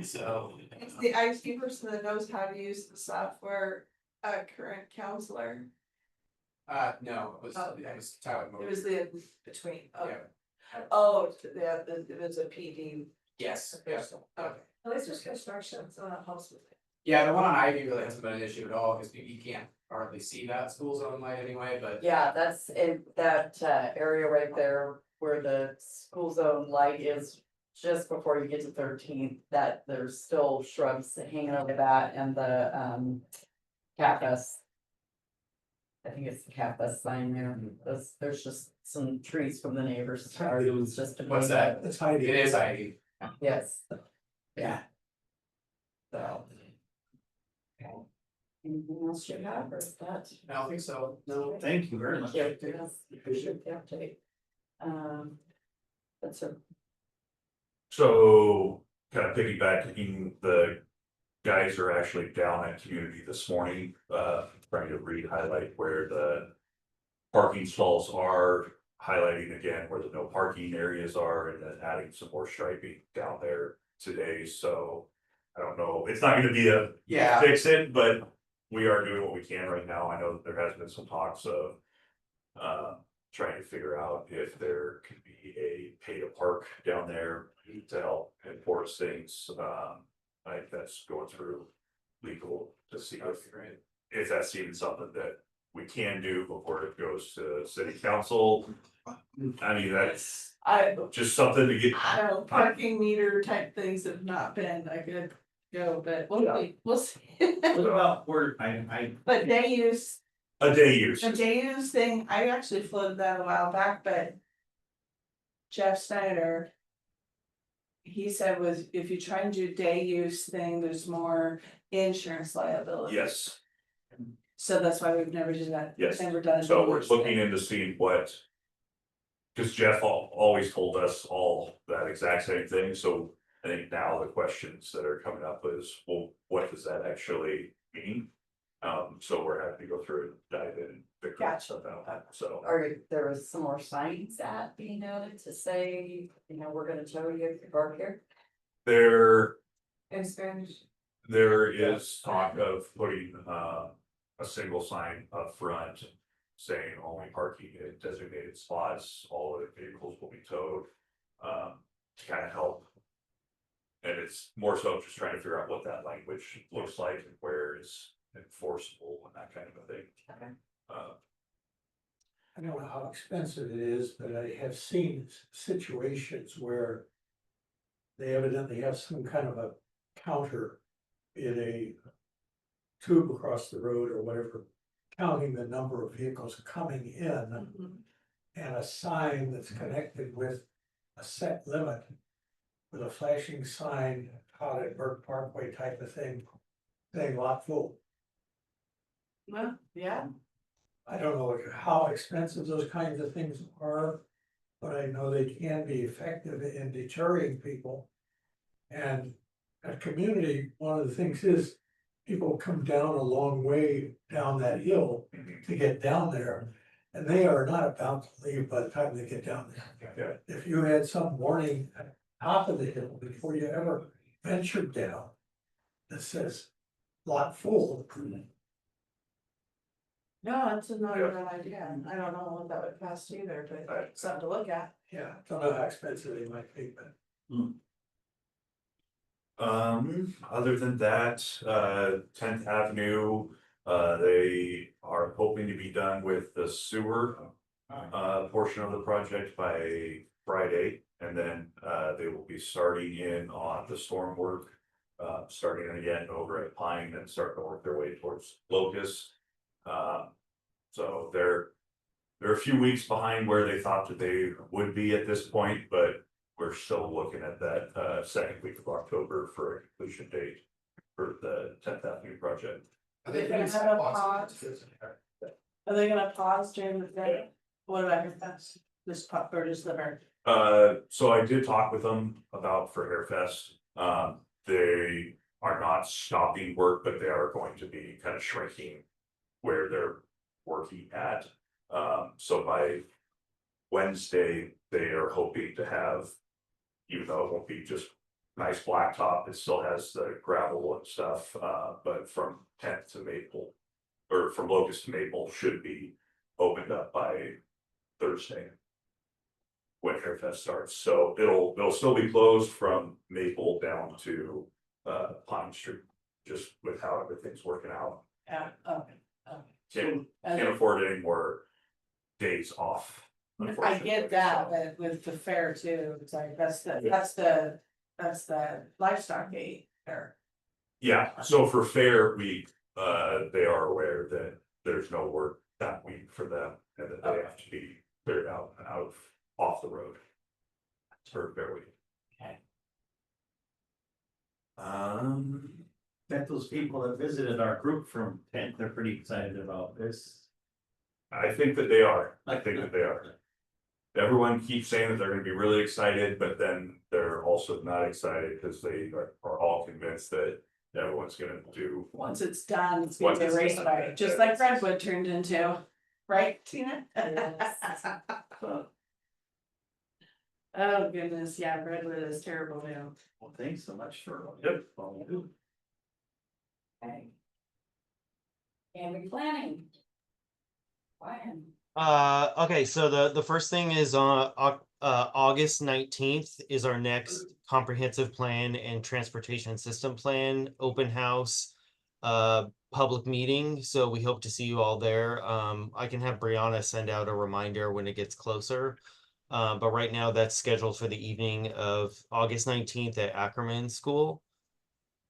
So, It's the IT person that knows how to use the software, current counselor. no, it was Tyler. It was the between, Yeah. oh, yeah, it was a PD. Yes, yes. Okay. At least there's construction, so that helps with it. Yeah, the one on Ivy really hasn't been an issue at all, because you can't hardly see that school zone light anyway, but. Yeah, that's in that area right there where the school zone light is. Just before you get to 13th, that there's still shrubs hanging over that and the cactus. I think it's the cactus sign there, there's just some trees from the neighbors, sorry, it was just. What's that? That's Heidi. It is Ivy. Yes. Yeah. So. Okay. Anything else you have, or is that? I don't think so, no. Thank you very much. Yeah, yes, appreciate the update. That's a. So kind of piggybacking, the guys are actually down at community this morning, trying to highlight where the parking stalls are, highlighting again where the no parking areas are, and then adding some more striping down there today, so I don't know, it's not gonna be a Yeah, fix it, but we are doing what we can right now. I know that there has been some talks of trying to figure out if there could be a pay to park down there to help enforce things. Like that's going through legal to see if that's even something that we can do before it goes to city council. I mean, that's just something to get. I don't know, parking meter type things have not been a good go, but we'll see. What about where I But day use, A day use. the day use thing, I actually floated that a while back, but Jeff Snyder, he said was, if you try and do day use thing, there's more insurance liability. Yes, So that's why we've never done that. Yes. Never done it. So we're looking into seeing what. Cause Jeff always told us all that exact same thing, so I think now the questions that are coming up is, well, what does that actually mean? So we're having to go through and dive in and figure that Gotcha. stuff out, so. Are there was some more signs that being noted to say, you know, we're gonna tow you to park here? In Spanish? There is talk of putting a single sign up front saying only parking in designated spots, all other vehicles will be towed. To kind of help. And it's more so just trying to figure out what that language looks like and where is enforceable and that kind of a thing. Okay. I don't know how expensive it is, but I have seen situations where they evidently have some kind of a counter in a tube across the road or whatever, counting the number of vehicles coming in Mhm. and a sign that's connected with a set limit with a flashing sign out at Burke Parkway type of thing, saying lot full. Well, yeah, I don't know how expensive those kinds of things are, but I know they can be effective in deterring people. And a community, one of the things is people come down a long way down that hill to get down there. And they are not about to leave by the time they get down there. If you had some warning at the top of the hill before you ever ventured down that says lot full, no, it's not a bad idea. I don't know what that would cost either, but Right. something to look at. yeah, don't know how expensive they might be, but. Other than that, 10th Avenue, they are hoping to be done with the sewer. Portion of the project by Friday, and then, they will be starting in on the storm work. Starting again over at Pine and starting to work their way towards Locust. So they're a few weeks behind where they thought that they would be at this point, but we're still looking at that second week of October for a completion date for the 10th Avenue project. Are They're they gonna putting have a sidewalks pause. in? Are they gonna pause during the day? What about your fence? This pop or just the bird? So I did talk with them about for Hairfest. They are not stopping work, but they are going to be kind of shrinking where they're working at. So by Wednesday, they are hoping to have, even though it won't be just nice blacktop, it still has the gravel and stuff, but from 10th to Maple. Or from Locust to Maple should be opened up by Thursday. When Hairfest starts, so it'll still be closed from Maple down to Pine Street, just with how everything's working out. Yeah, okay, Can't okay. afford any more days off. I unfortunately, get that, so. but with the fair too, it's like, that's the livestock gate there. Yeah, so for fair week, they are aware that there's no work that week for them, and that they have to be cleared out and off the road. For fair week. Okay. Bet those people that visited our group from 10th, they're pretty excited about this. I think that they are. Everyone keeps saying that they're gonna be really excited, but then they're also not excited because they are all convinced that everyone's gonna do. Once it's done, it's gonna be a Once it's race done, fight, just like Redwood turned into, right, Tina? Oh goodness, yeah, Redwood is terrible now. Well, thanks so much for. Yep. Okay. And planning. Plan. Okay, so the first thing is August 19th is our next comprehensive plan and transportation system plan open house public meeting, so we hope to see you all there. I can have Brianna send out a reminder when it gets closer. But right now that's scheduled for the evening of August 19th at Ackerman School.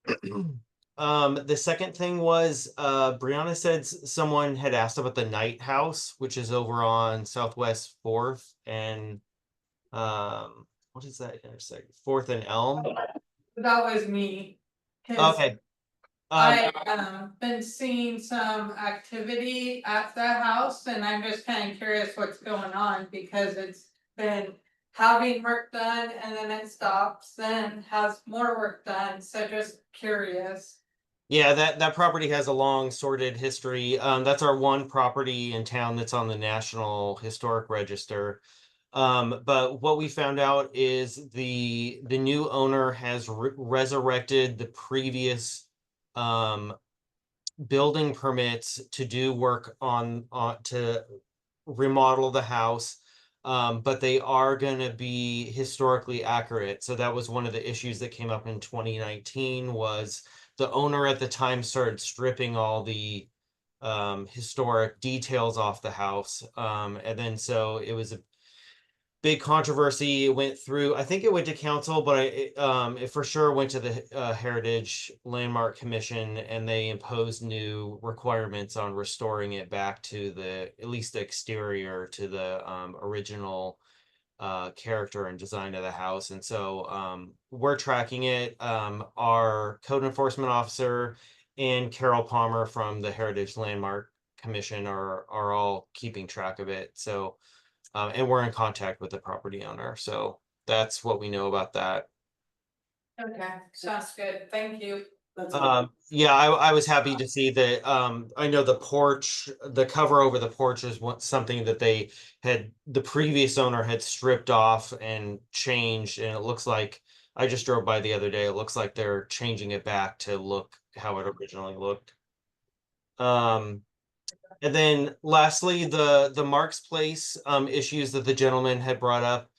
The second thing was, Brianna said someone had asked about the Night House, which is over on Southwest 4th and, what is that intersect? 4th and Elm? That was me. 'Cause Okay. Been seeing some activity at the house and I'm just kind of curious what's going on because it's been having work done and then it stops, then has more work done, so just curious. Yeah, that property has a long sordid history. That's our one property in town that's on the National Historic Register. But what we found out is the new owner has resurrected the previous building permits to do work on to remodel the house. But they are gonna be historically accurate. So that was one of the issues that came up in 2019 was the owner at the time started stripping all the historic details off the house. And then so it was a big controversy. It went through, I think it went to council, but it for sure went to the Heritage Landmark Commission, and they imposed new requirements on restoring it back to at least the exterior to the original character and design of the house. And so we're tracking it. Our code enforcement officer and Carol Palmer from the Heritage Landmark Commission are all keeping track of it. So and we're in contact with the property owner, so that's what we know about that. Okay, sounds good, thank you. Yeah, I was happy to see that. I know the porch, the cover over the porch is something that the previous owner had stripped off and changed, and it looks like, I just drove by the other day, it looks like they're changing it back to look how it originally looked. And then lastly, the Mark's Place issues that the gentleman had brought up.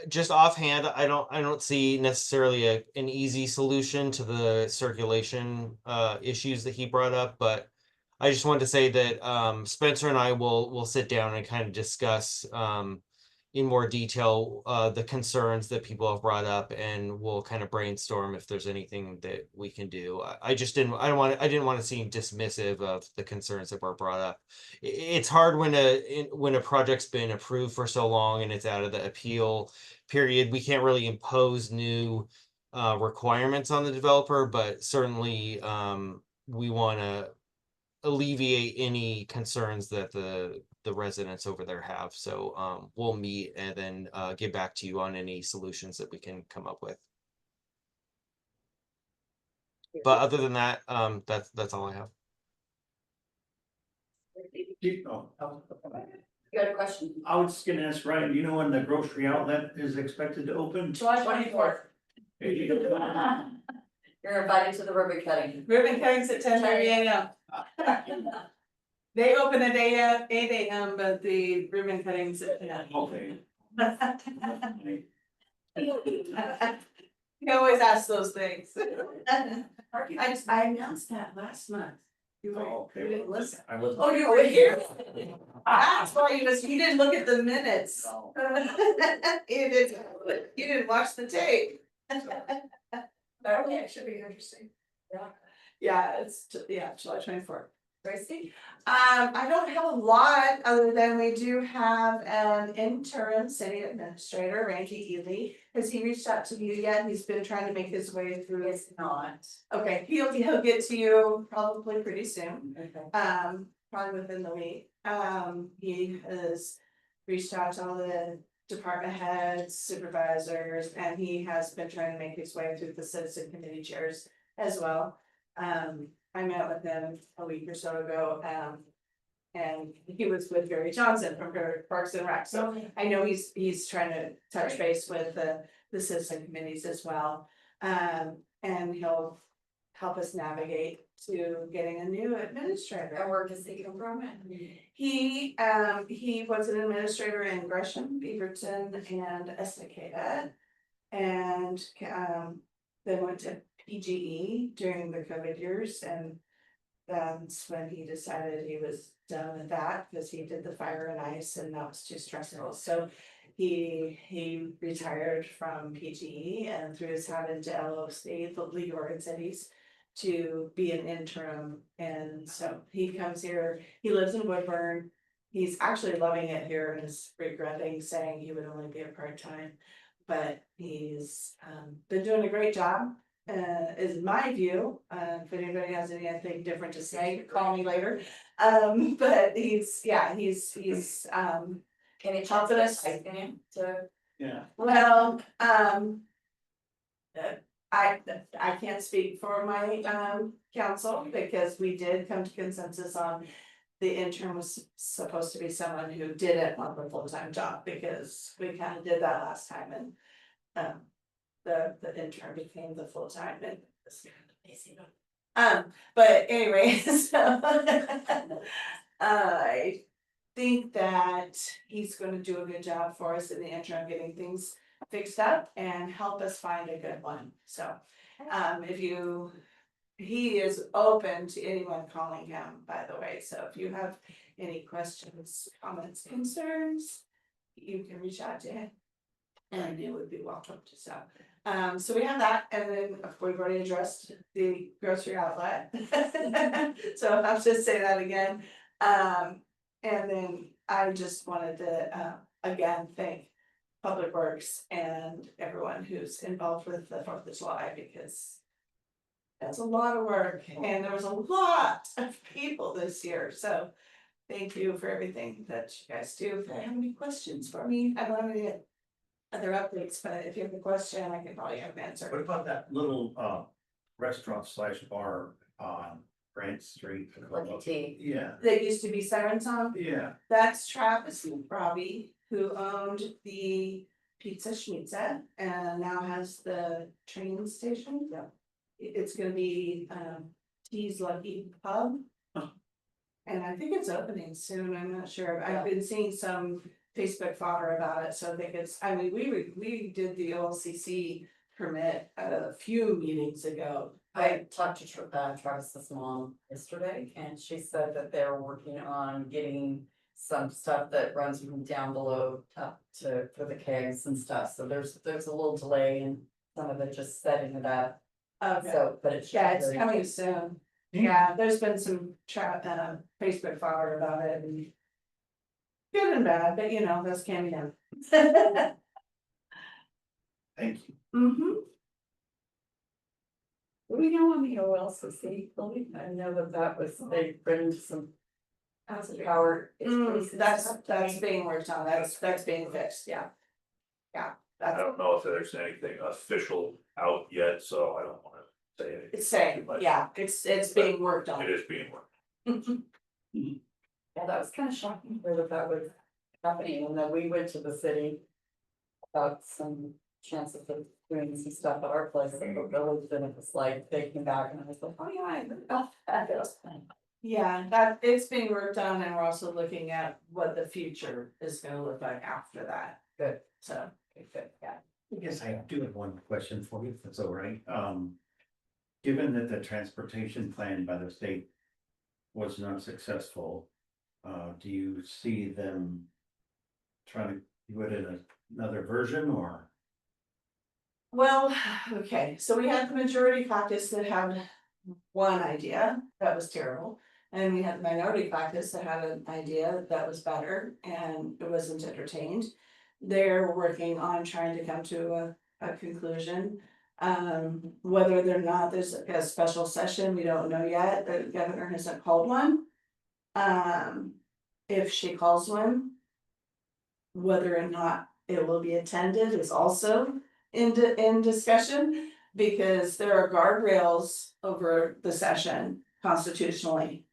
Just offhand, I don't see necessarily an easy solution to the circulation issues that he brought up, but I just wanted to say that Spencer and I will sit down and kind of discuss in more detail the concerns that people have brought up, and we'll kind of brainstorm if there's anything that we can do. I didn't want to seem dismissive of the concerns that were brought up. It's hard when a project's been approved for so long and it's out of the appeal period. We can't really impose new requirements on the developer, but certainly we want to alleviate any concerns that the residents over there have. So we'll meet and then get back to you on any solutions that we can come up with. But other than that, that's all I have. You got a question? I was just gonna ask Ryan, do you know when the grocery outlet is expected to open? July 24th. You're invited to the ribbon cutting. Ribbon cuttings at 10:30 a.m. They open at 8 a.m., but the ribbon cuttings at 10. Okay. You always ask those things. I announced that last month. You Okay. didn't listen. I was. Oh, you were here? That's why you didn't look at the minutes. No. You didn't watch the tape. That should be interesting. Yeah, July 24th. Tracy? I don't have a lot, other than we do have an interim city administrator, Randy Ely. Has he reached out to you yet? He's been trying to make his way through. It's not. Okay, he'll get to you probably pretty soon, Okay. probably within the week. He has reached out to all the department heads, supervisors, and he has been trying to make his way through the citizen committee chairs as well. I met with him a week or so ago, and he was with Gary Johnson from Parks and Rec, so I know he's trying to touch base with the citizen committees as well. And he'll help us navigate to getting a new administrator. And where does he come from? He was an administrator in Gresham, Beaverton, and Estacada. And then went to PGE during the COVID years, and that's when he decided he was done with that, because he did the fire and ice and that was too stressful. So he retired from PGE and threw his hat into LOC, the League of Oregon Cities, to be an interim. And so he comes here, he lives in Woodburn. He's actually loving it here and is regretting saying he would only be a part-time, but he's been doing a great job. is my view, if anybody has anything different to say, call me later. But he's, Can you talk to us? To. Yeah. well, I can't speak for my, council, because we did come to consensus on. The intern was supposed to be someone who didn't want the full-time job, because we kind of did that last time, and, the intern became the full-time and. But anyways, so. I think that he's gonna do a good job for us in the interim, getting things fixed up and help us find a good one, so. If you, he is open to anyone calling him, by the way, so if you have any questions, comments, concerns. You can reach out to him. And it would be welcome to, so. So we have that, and then we've already addressed the grocery outlet. So I'll just say that again. And then I just wanted to, again, thank Public Works and everyone who's involved with the 4th of July, because that's a lot of work, and there was a lot of people this year, so thank you for everything that you guys do. If you have any questions for me, I don't have any other updates, but if you have a question, I can probably have an What answer. about that little restaurant slash bar on Grant Street? Lucky Tea. Yeah, That used to be Siren Song, yeah, that's Travis Robbie, who owned the Pizza Schnitza and now has the train station. Yeah. It's gonna be Tea's Lucky Pub. Huh. And I think it's opening soon, I'm not sure, I've been seeing some Facebook fodder about it, so I think it's, I mean, we did the OLCC permit a few meetings ago. I talked to Travis's mom yesterday, and she said that they're working on getting some stuff that runs from down below up to, for the kegs and stuff, so there's a little delay in some of it, just setting it up. Okay, So, but it's. yeah, it's coming soon. Yeah, there's been some Facebook fodder about it, and good and bad, but you know, those can be done. thank you. Mm-hmm. Do we know on the OLCC building? I know that was, they bring some. Power. That's being worked on, that's being fixed, yeah. Yeah, I that's, don't know if there's anything official out yet, so I don't wanna say anything. it's saying, yeah, it's being worked on. It is being worked. Yeah, that was kind of shocking to hear that was happening, and then we went to the city. About some chances of doing some stuff at our place in the village, and it was like, they came back and I was like, oh yeah, I heard about that. It was fun. Yeah, that, it's being worked on, and we're also looking at what the future is gonna look like after that. Good. So, Okay, good, yeah. I guess I do have one question for you, if that's all right. Given that the transportation plan by the state was not successful, do you see them trying to do it in another version, or? well, okay, so we had the majority caucus that had one idea that was terrible. And we had the minority caucus that had an idea that was better, and it wasn't entertained. They're working on trying to come to a conclusion. Whether or not there's a special session, we don't know yet, the governor hasn't called one. If she calls one. Whether or not it will be attended is also in discussion, because there are guardrails over the session constitutionally.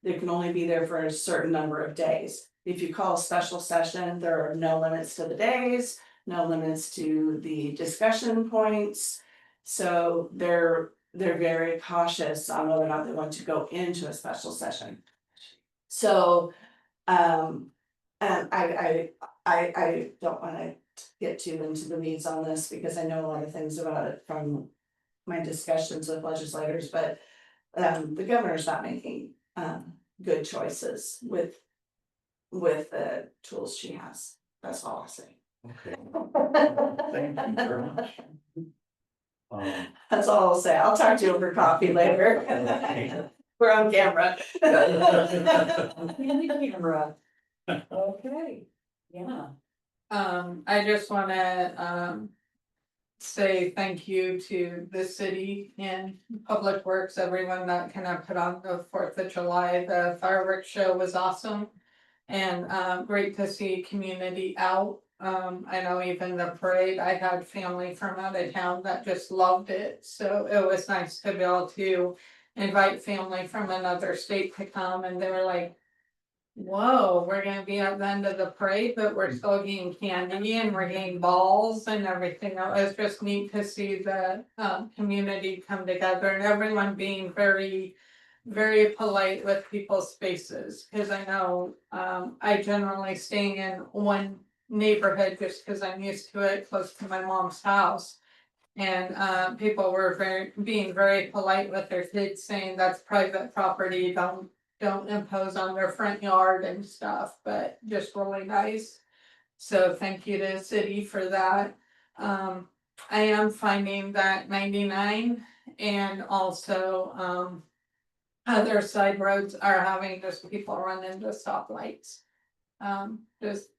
They can only be there for a certain number of days. If you call a special session, there are no limits to the days, no limits to the discussion points. So they're very cautious on whether or not they want to go into a special session. So, and I don't wanna get too into the weeds on this, because I know a lot of things about it from my discussions with legislators, but the governor's not making good choices with the tools she has. That's all I'll say. Okay. Thank you very much. That's all I'll say. I'll talk to you over coffee later. We're on camera. Camera. Okay, yeah. I just wanna, say thank you to the city and Public Works, everyone that kind of put on the 4th of July. The fireworks show was awesome. And great to see community out. I know even the parade, I had family from out of town that just loved it, so it was nice to be able to invite family from another state to come, and they were like, whoa, we're gonna be at the end of the parade, but we're still getting candy and we're getting balls and everything. It was just neat to see the community come together and everyone being very, very polite with people's faces. Cause I know I generally stay in one neighborhood just cause I'm used to it, close to my mom's house. And people were being very polite with their kids, saying that's private property, don't impose on their front yard and stuff, but just really nice. So thank you to the city for that. I am finding that 99 and also other side roads are having just people run into stoplights. Just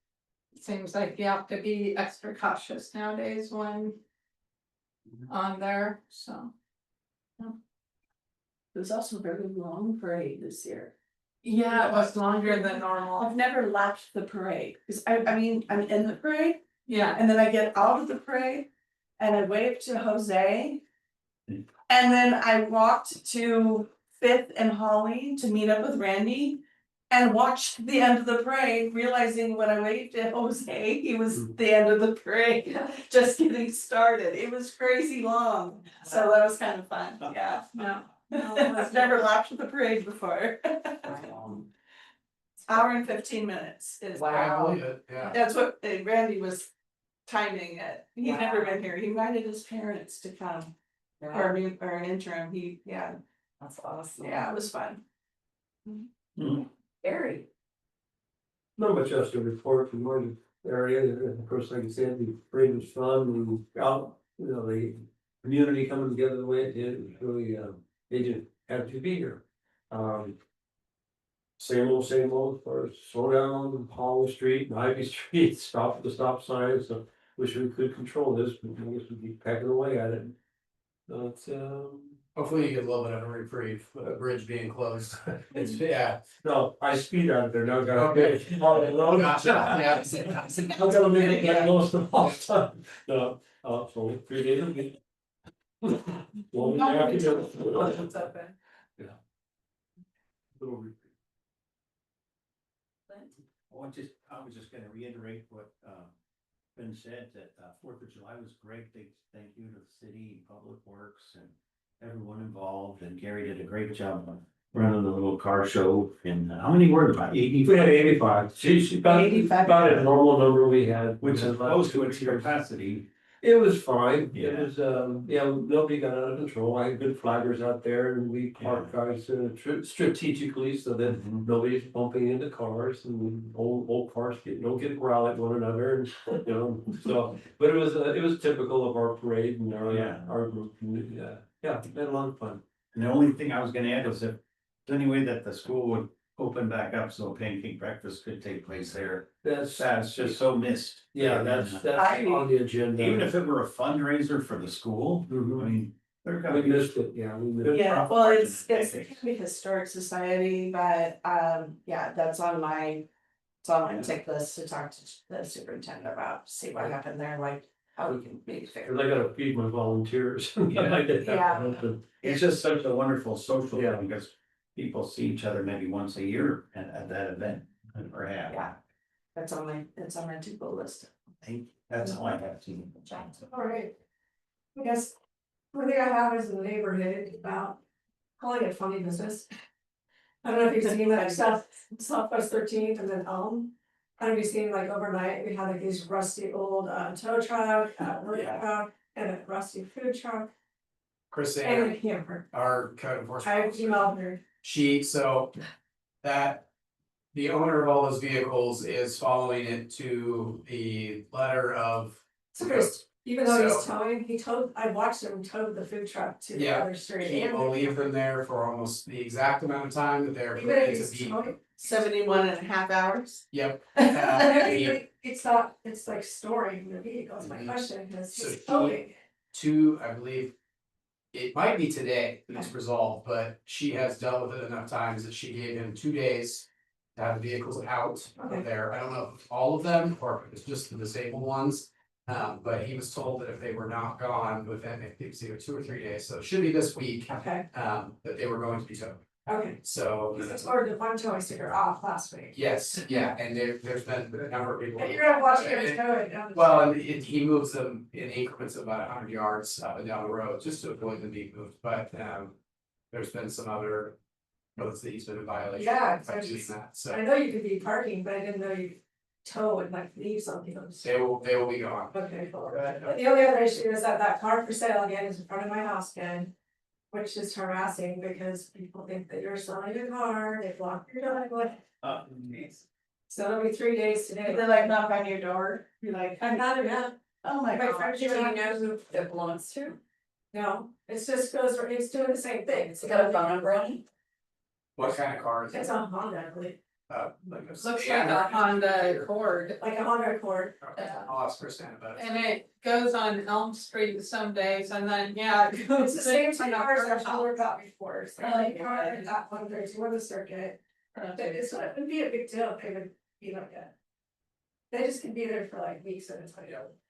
seems like you have to be extra cautious nowadays when on there, so. It was also a very long parade this year. Yeah, it was longer than normal. I've never lapped the parade, cause I mean, I'm in the parade, Yeah, and then I get out of the parade. And I waved to Jose. And then I walked to Fifth and Holly to meet up with Randy. And watched the end of the parade, realizing when I waved at Jose, he was the end of the parade, just getting started. It was crazy long, so that was kind of fun, yeah. no. I've never lapped the parade before. Hour and 15 minutes is. Wow. Yeah. That's what Randy was timing it. He's never been here. He invited his parents to come. Or an interim. That's awesome. Yeah, it was fun. Gary. Not much else to report from my area, and of course, like I said, the parade was fun, we out, the community coming together the way it did, it was really, they just had to be here. Same old, as far as slow down on Holly Street and Ivy Street, stop at the stop signs, so wish we could control this, but I guess we'd be pecking away at it. But, Hopefully you get a little bit of a reprieve with the bridge being closed. It's, yeah. no, I speed out there, now got. Okay. Gotcha, Yeah. I'm gonna make it get most of all the time. No, it's only 3 days a week. Well, yeah, I can do it. What's up, Ben? Little reprieve. I was just gonna reiterate what Ben said, that 4th of July was great. Thank you to the city, Public Works and everyone involved, and Gary did a great job of running the little car show. And how many were there, about 80? We had 85, she about 85. a normal number we had. Which We is had about close to 2 its years. capacity. It was fine, Yeah. it was, nobody got out of control, I had good flaggers out there and we parked guys strategically so that nobody's bumping into cars and old cars don't get growl at one another and, so. But it was typical of our parade and our group, yeah, we had a lot of fun. And the only thing I was gonna add is if there's any way that the school would open back up so pancake breakfast could take place there. That's just so missed. That's on the agenda. Even if it were a fundraiser for the school, I Mhm. mean, they're gonna We be. missed it, yeah, we missed it. Yeah, profit well, margins, it's I think. the Historic Society, but that's on my. It's on my tick list to talk to the superintendent about, see what happened there, like how we can maybe fix Cause I gotta feed my volunteers. Yeah. I did that. Yeah. It's just such a wonderful social Yeah. thing because people see each other maybe once a year at that event, or have. Yeah. It's on my to-go list. That's all I have to. All right. I guess, one thing I have is in the neighborhood about calling it funny business. I don't know if you've seen that Southwest 13th and then I don't know if you've seen like overnight, we had like these rusty old tow truck, work truck, and a rusty food truck. Chris, And a camper. our code enforcement. I emailed her. So that. The owner of all those vehicles is following it to the letter of. So Chris, even though he's So- towing, I watched him tow the food truck to the Yeah, other street. He will leave them there for almost the exact amount of time that they're Even if permitted he's to be. towing. 71.5 hours. Yep. And He- it's not, it's like storing the vehicles, my question is, So he's he- towing. two, I believe. It might be today that it's resolved, but she has dealt with it enough times that she gave him 2 days. To have the vehicles out Okay. of there, I don't know if it's all of them or if it's just the disabled ones. But he was told that if they were not gone within, I think it was either 2 or 3 days, so it should be this week. Okay, That they were going to be towed, okay. so. It's ordered the one towing sticker off last week. Yes, yeah, and there's been a number of people. And you're not watching it going. Well, and he moves them in increments of about 100 yards up and down the road, just to avoid them being moved, but, there's been some other. Roads that he's been in violation. Yeah, by doing it's- that, so I know you could be parking, but I didn't know you tow and like leave something. they will be gone. Okay, cool. The only other issue is that that car for sale again is in front of my house again. Which is harassing because people think that you're selling a car, they block your driveway. So it'll be 3 days today. They like knock on your door, you're like, I got it, yeah. oh my My god. friend, Do you know who it belongs to? no, it's just goes, it's doing the same thing. It's got a phone number on it? What kind of car is it? It's on Honda, I believe, Like a Looks like Sienna? a Honda Accord. like a Honda Accord. Okay, I'll ask Kristen about it. And it goes on Elm Street some days and then, yeah. It goes It's the same two on a cars I've house. told about before, so like car and that one, there's one the circuit. It's not, it would be a big deal if they would be like that. They just can be there for like weeks at a time,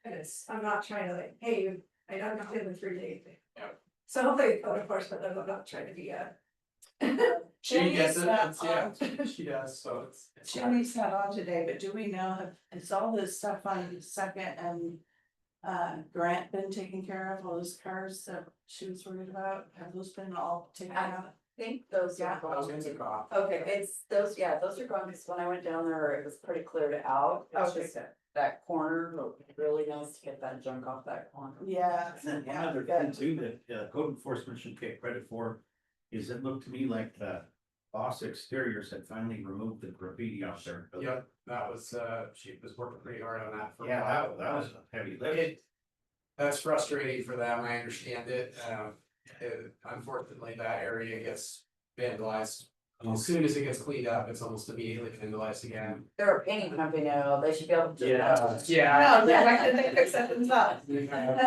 and it's, I'm not trying to like, hey, I don't know, in the 3 day thing. Yeah. So hopefully code enforcement, I'm not trying to be a. She gets it, Jenny's it's- not yeah, she does, so it's. Jenny's not on today, but do we know, is all this stuff on Second and Grant been taken care of, all those cars that she was worried about, have those been all taken out? I think those are Those gone. ones are gone. Okay, it's those, yeah, those are gone, because when I went down there, it was pretty cleared out. It's Okay. just that corner, really nice to get that junk off that corner. Yeah. And then one Yeah, other good. thing too, that code enforcement should get credit for, is it looked to me like the Boss Exteriors had finally removed the graffiti off there. Yep, that was, she was working pretty hard on that for a Yeah, while. that was a heavy lift. That's frustrating for them, I understand it, unfortunately, that area gets vandalized. As soon as it gets cleaned up, it's almost immediately vandalized again. They're a painting company now, they should be able to. Yeah. No, yeah, why couldn't they fix that themselves? We've had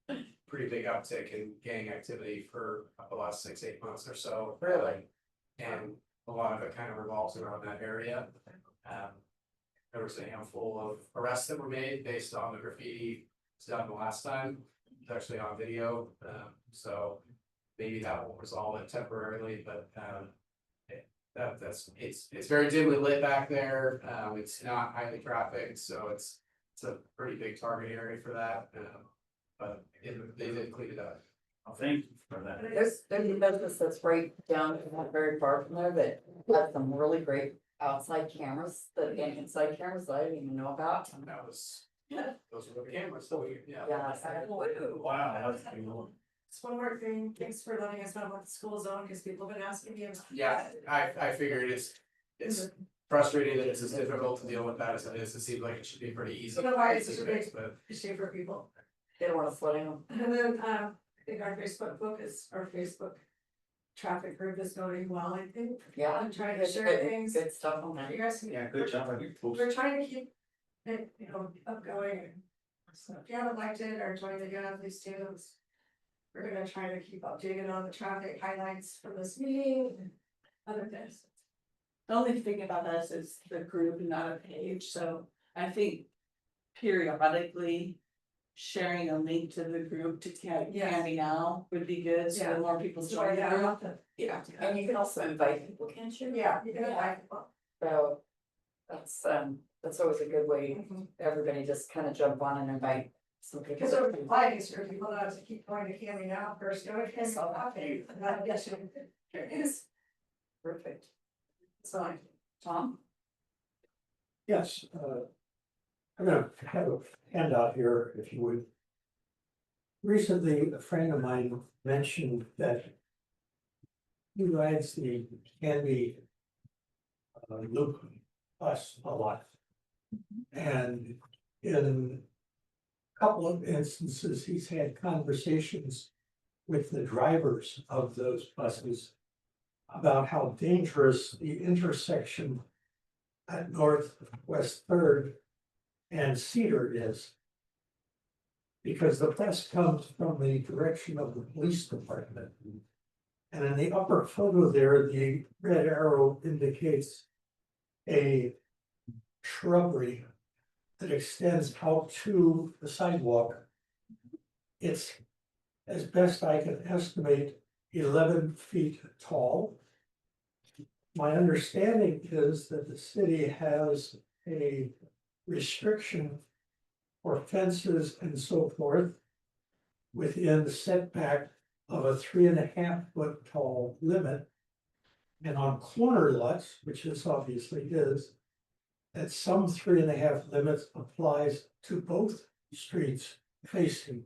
a pretty big uptick in gang activity for the last 6-8 months or so. Really? And a lot of it kind of revolves around that area. There was a handful of arrests that were made based on the graffiti done the last time. It's actually on video, so maybe that will resolve it temporarily, but it's very dimly lit back there. It's not highly trafficked, so it's a pretty big target area for that. But they did clean it up. Well, thank you for that. There's a business that's right down, not very far from there, that has some really great outside cameras, and inside cameras that I didn't even know about. And that was, those were the cameras, so yeah. Yeah, it's like, woo. Wow, that's cool. It's one more thing, thanks for letting us know about the school zone, because people have been asking me. about Yeah, I figured it's frustrating that it's as difficult to deal with that as it is. It seems like it should be pretty easy. I don't know why it's such a big But issue for people. They don't wanna slow down. And then, I think our Facebook traffic group is going well, I think. Yeah. I'm trying to Good- share good- things. Good stuff on that. You guys can. Yeah, good job. We're trying to keep it, upgoing. So if you haven't liked it or joined it yet, please do. We're gonna try to keep updated on the traffic highlights from this meeting and other things. The only thing about us is the group, not a page, so I think periodically sharing a link to the group to Yes. Candy Now would be good, so Yeah. the more people So join the yeah, group. I'll have to- Yeah. And you can also invite people, can't you? yeah, you can invite people. So that's always a good way, everybody just kind of jump on and invite some people. Because what we like is for people not to keep going to Candy Now first, go to Candy Now, and that gets you. It is, Perfect. so. Tom? Yes, I'm gonna have a handout here, if you would. Recently, a friend of mine mentioned that he rides the Canby loop bus a lot. And in a couple of instances, he's had conversations with the drivers of those buses about how dangerous the intersection at Northwest Third and Cedar is. Because the best comes from the direction of the police department. And in the upper photo there, the red arrow indicates a shrubbery that extends out to the sidewalk. It's, as best I can estimate, 11 feet tall. My understanding is that the city has a restriction for fences and so forth within the setback of a 3.5 foot tall limit. And on corner lots, which this obviously is, that some 3.5 limits applies to both streets facing.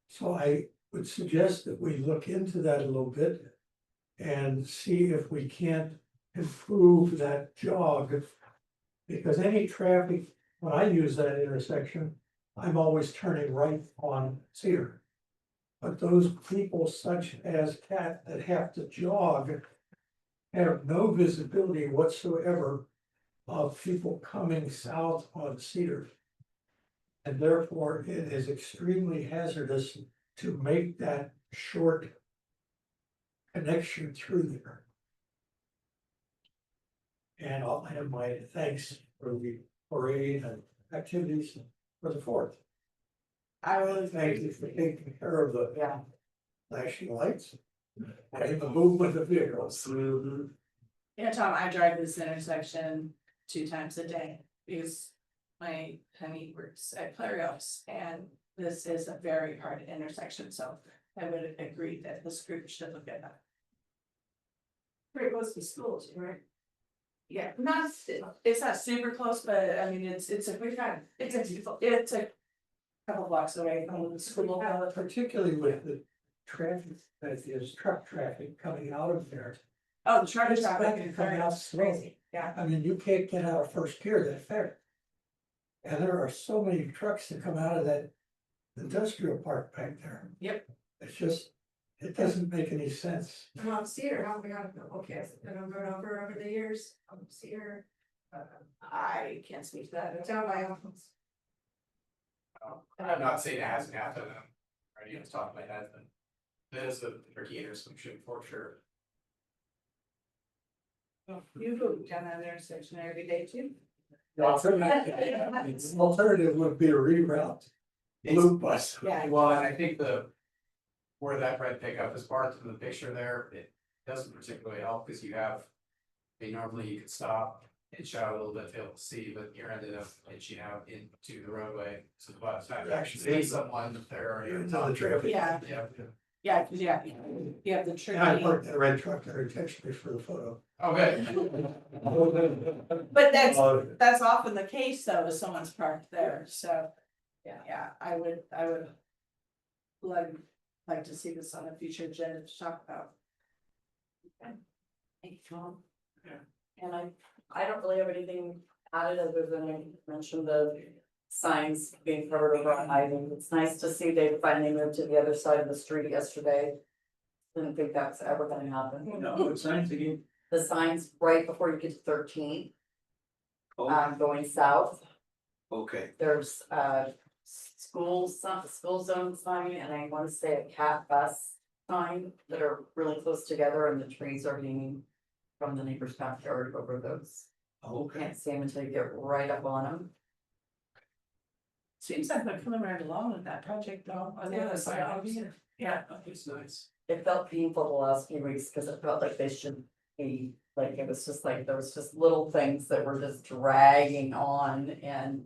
So I would suggest that we look into that a little bit and see if we can't improve that jog. Because any traffic, when I use that intersection, I'm always turning right on Cedar. But those people such as Cat that have to jog have no visibility whatsoever of people coming south on Cedar. And therefore, it is extremely hazardous to make that short connection through there. And I'll have my thanks for the parade and activities for the 4th. I will Thank you for taking care of the Yeah. flashing lights and the movement of vehicles. Yeah, Tom, I drive this intersection 2 times a day because my honey works at Clarios and this is a very hard intersection, so I would agree that this group should look at that. Pretty close to schools, right? Yeah, it's not super close, but I mean, it's a couple blocks away from the school. Particularly with the traffic that is truck traffic coming out of there. Oh, the truck It's traffic fucking is coming very out slow. crazy, yeah. I mean, you can't get out of first gear that fast. And there are so many trucks that come out of that industrial park back there. Yep. It's just, it doesn't make any sense. Well, Cedar, how we got, okay, and I've run over the years, Cedar, I can't speak to that. down by office. I'm not saying it hasn't happened, already on top of my head, but that is a tricky intersection for sure. You go down that intersection every day too? The alternative would be a reroute. Blue bus. Yeah. Well, and I think where that red pickup is parked in the picture there, it doesn't particularly help because you have. Normally you could stop, hitch out a little bit to be able to see, but you're ended up hitching out into the roadway, so the bus actually see someone if they're already on top. traffic. Yeah. Yeah, You have the And I tricky, parked that red truck there intentionally for the photo. okay. but that's often the case though, if someone's parked there, so. Yeah, I would like to see this on a future agenda to talk about. Thank you, Tom. And I don't really have anything added other than I mentioned the signs being covered over on Ivy. It's nice to see they finally moved to the other side of the street yesterday. Didn't think that's ever gonna happen. No, it's signs again. The signs right before you get to 13, Oh, going south, okay. there's school zone sign, and I wanna say a cat bus sign that are really close together, and the trees are hanging from the neighbor's backyard over those. Okay. Can't see them until you get right up on them. Seems like they're coming right along with that project though, on the other side of here. Yeah. It's nice. It felt painful the last few weeks because it felt like they should be, like, it was just like, there was just little things that were just dragging on and.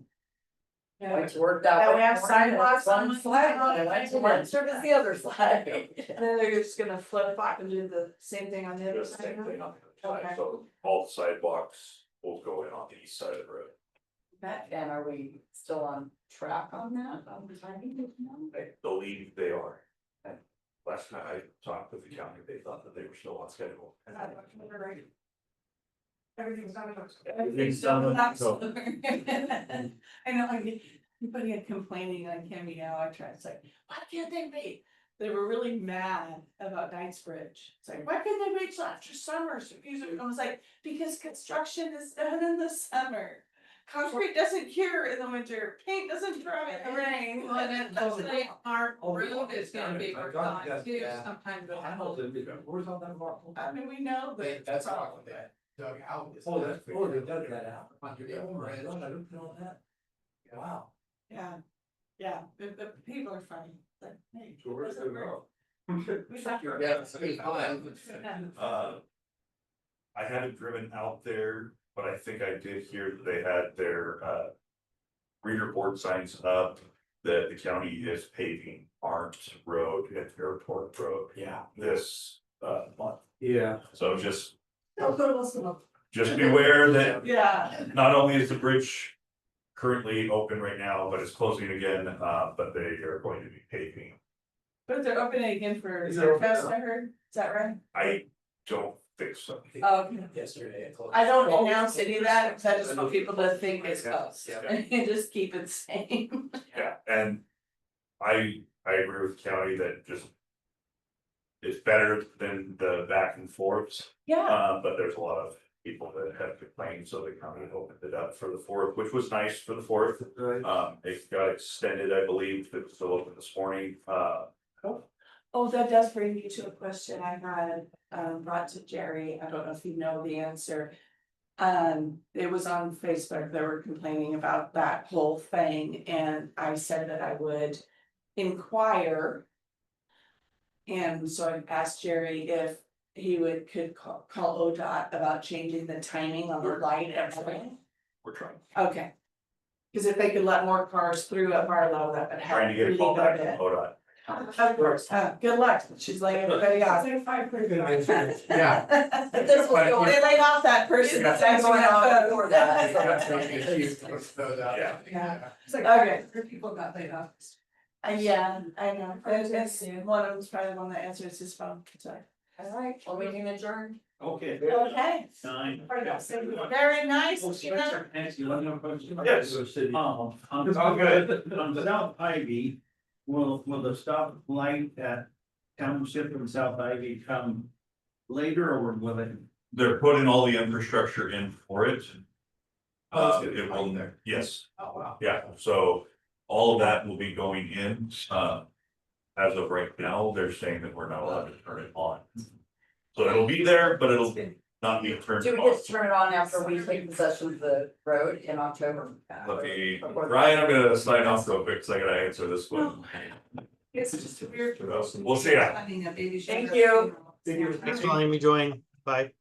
I went to work that Now way. we have sidewalks on One the side, side. and I went to lunch service the other side. And then they're just gonna flip back and do the same thing on the other Just side. same thing on the other Okay. side, so all the sidewalks will go in on the east side of the road. And are we still on track on that, on the timing? I believe they are. Last time I talked with the county, they thought that they were still on schedule. Everything's done. Everything's done. Absolutely. I know, like, anybody had complaining on Cammy now, I tried, it's like, why can't they wait? They were really mad about Knightsbridge. It's like, why can't they wait till after summer? So I was like, because construction is done in the summer. concrete doesn't cure in the winter, paint doesn't dry in the rain. Well, and then the our road is gonna be worked on too, Yeah. sometimes. Where's all that mark? I mean, we know that. That's not what they dug out. They dug that out. Under Yeah, the bridge. I didn't know that. Wow. Yeah, the people are funny, but hey. So where's the girl? Yeah, it's pretty fun. I haven't driven out there, but I think I did hear that they had their reader board signs up. That the county is paving Arms Road and Airport Road Yeah. this month. Yeah. So just Don't go to listen up. beware that Yeah, not only is the bridge currently open right now, but it's closing again, but they are going to be paving. but they're opening again for Is there- Fest, I heard, is that right? I don't think so. Okay. Yesterday. it closed. I don't announce any of that, because I just want people to think it's close, Yeah. and just keep it same. Yeah, and I agree with the county that just. It's better than the back and forths, Yeah, but there's a lot of people that have complained, so the county opened it up for the fourth, which was nice for the fourth. Right. It got extended, I believe, it was still open this morning, oh, that does bring me to a question I had, brought to Jerry, I don't know if you know the answer. It was on Facebook, they were complaining about that whole thing, and I said that I would inquire. And so I asked Jerry if he could call ODOT about changing the timing on the light and everything. we're trying, Okay. Cause if they could let more cars through at Marlowe, that would help. trying to get a really call back good. from ODOT. Of course, good luck, she's laying everybody off. Yeah. But this was going, They laid off that person that's answering going on that before phone. that. Yeah. It's like, Okay. people got laid off. Yeah, I know, it's one of them's probably the one that answers his phone, so. Alright, well, we can adjourn. Okay. Okay, Nine. very nice, Oh, you know. thanks, you let me know questions? Yes. On It's all good. On South Ivy, will the stop light at Township and South Ivy come later or will it? They're putting all the infrastructure in for it. Oh, it's It will, there. yes, Oh, wow. yeah, so all of that will be going in, as of right now, they're saying that we're not allowed to turn it on. So it'll be there, but it'll not be turned Do we on. get to turn it on after we take possession of the road in October? Let me, Ryan, I'm gonna sign off real quick, cause I gotta answer this one. It's just a weird. We'll see ya. Having a baby Thank shower you. funeral. Thanks for letting me join. Bye.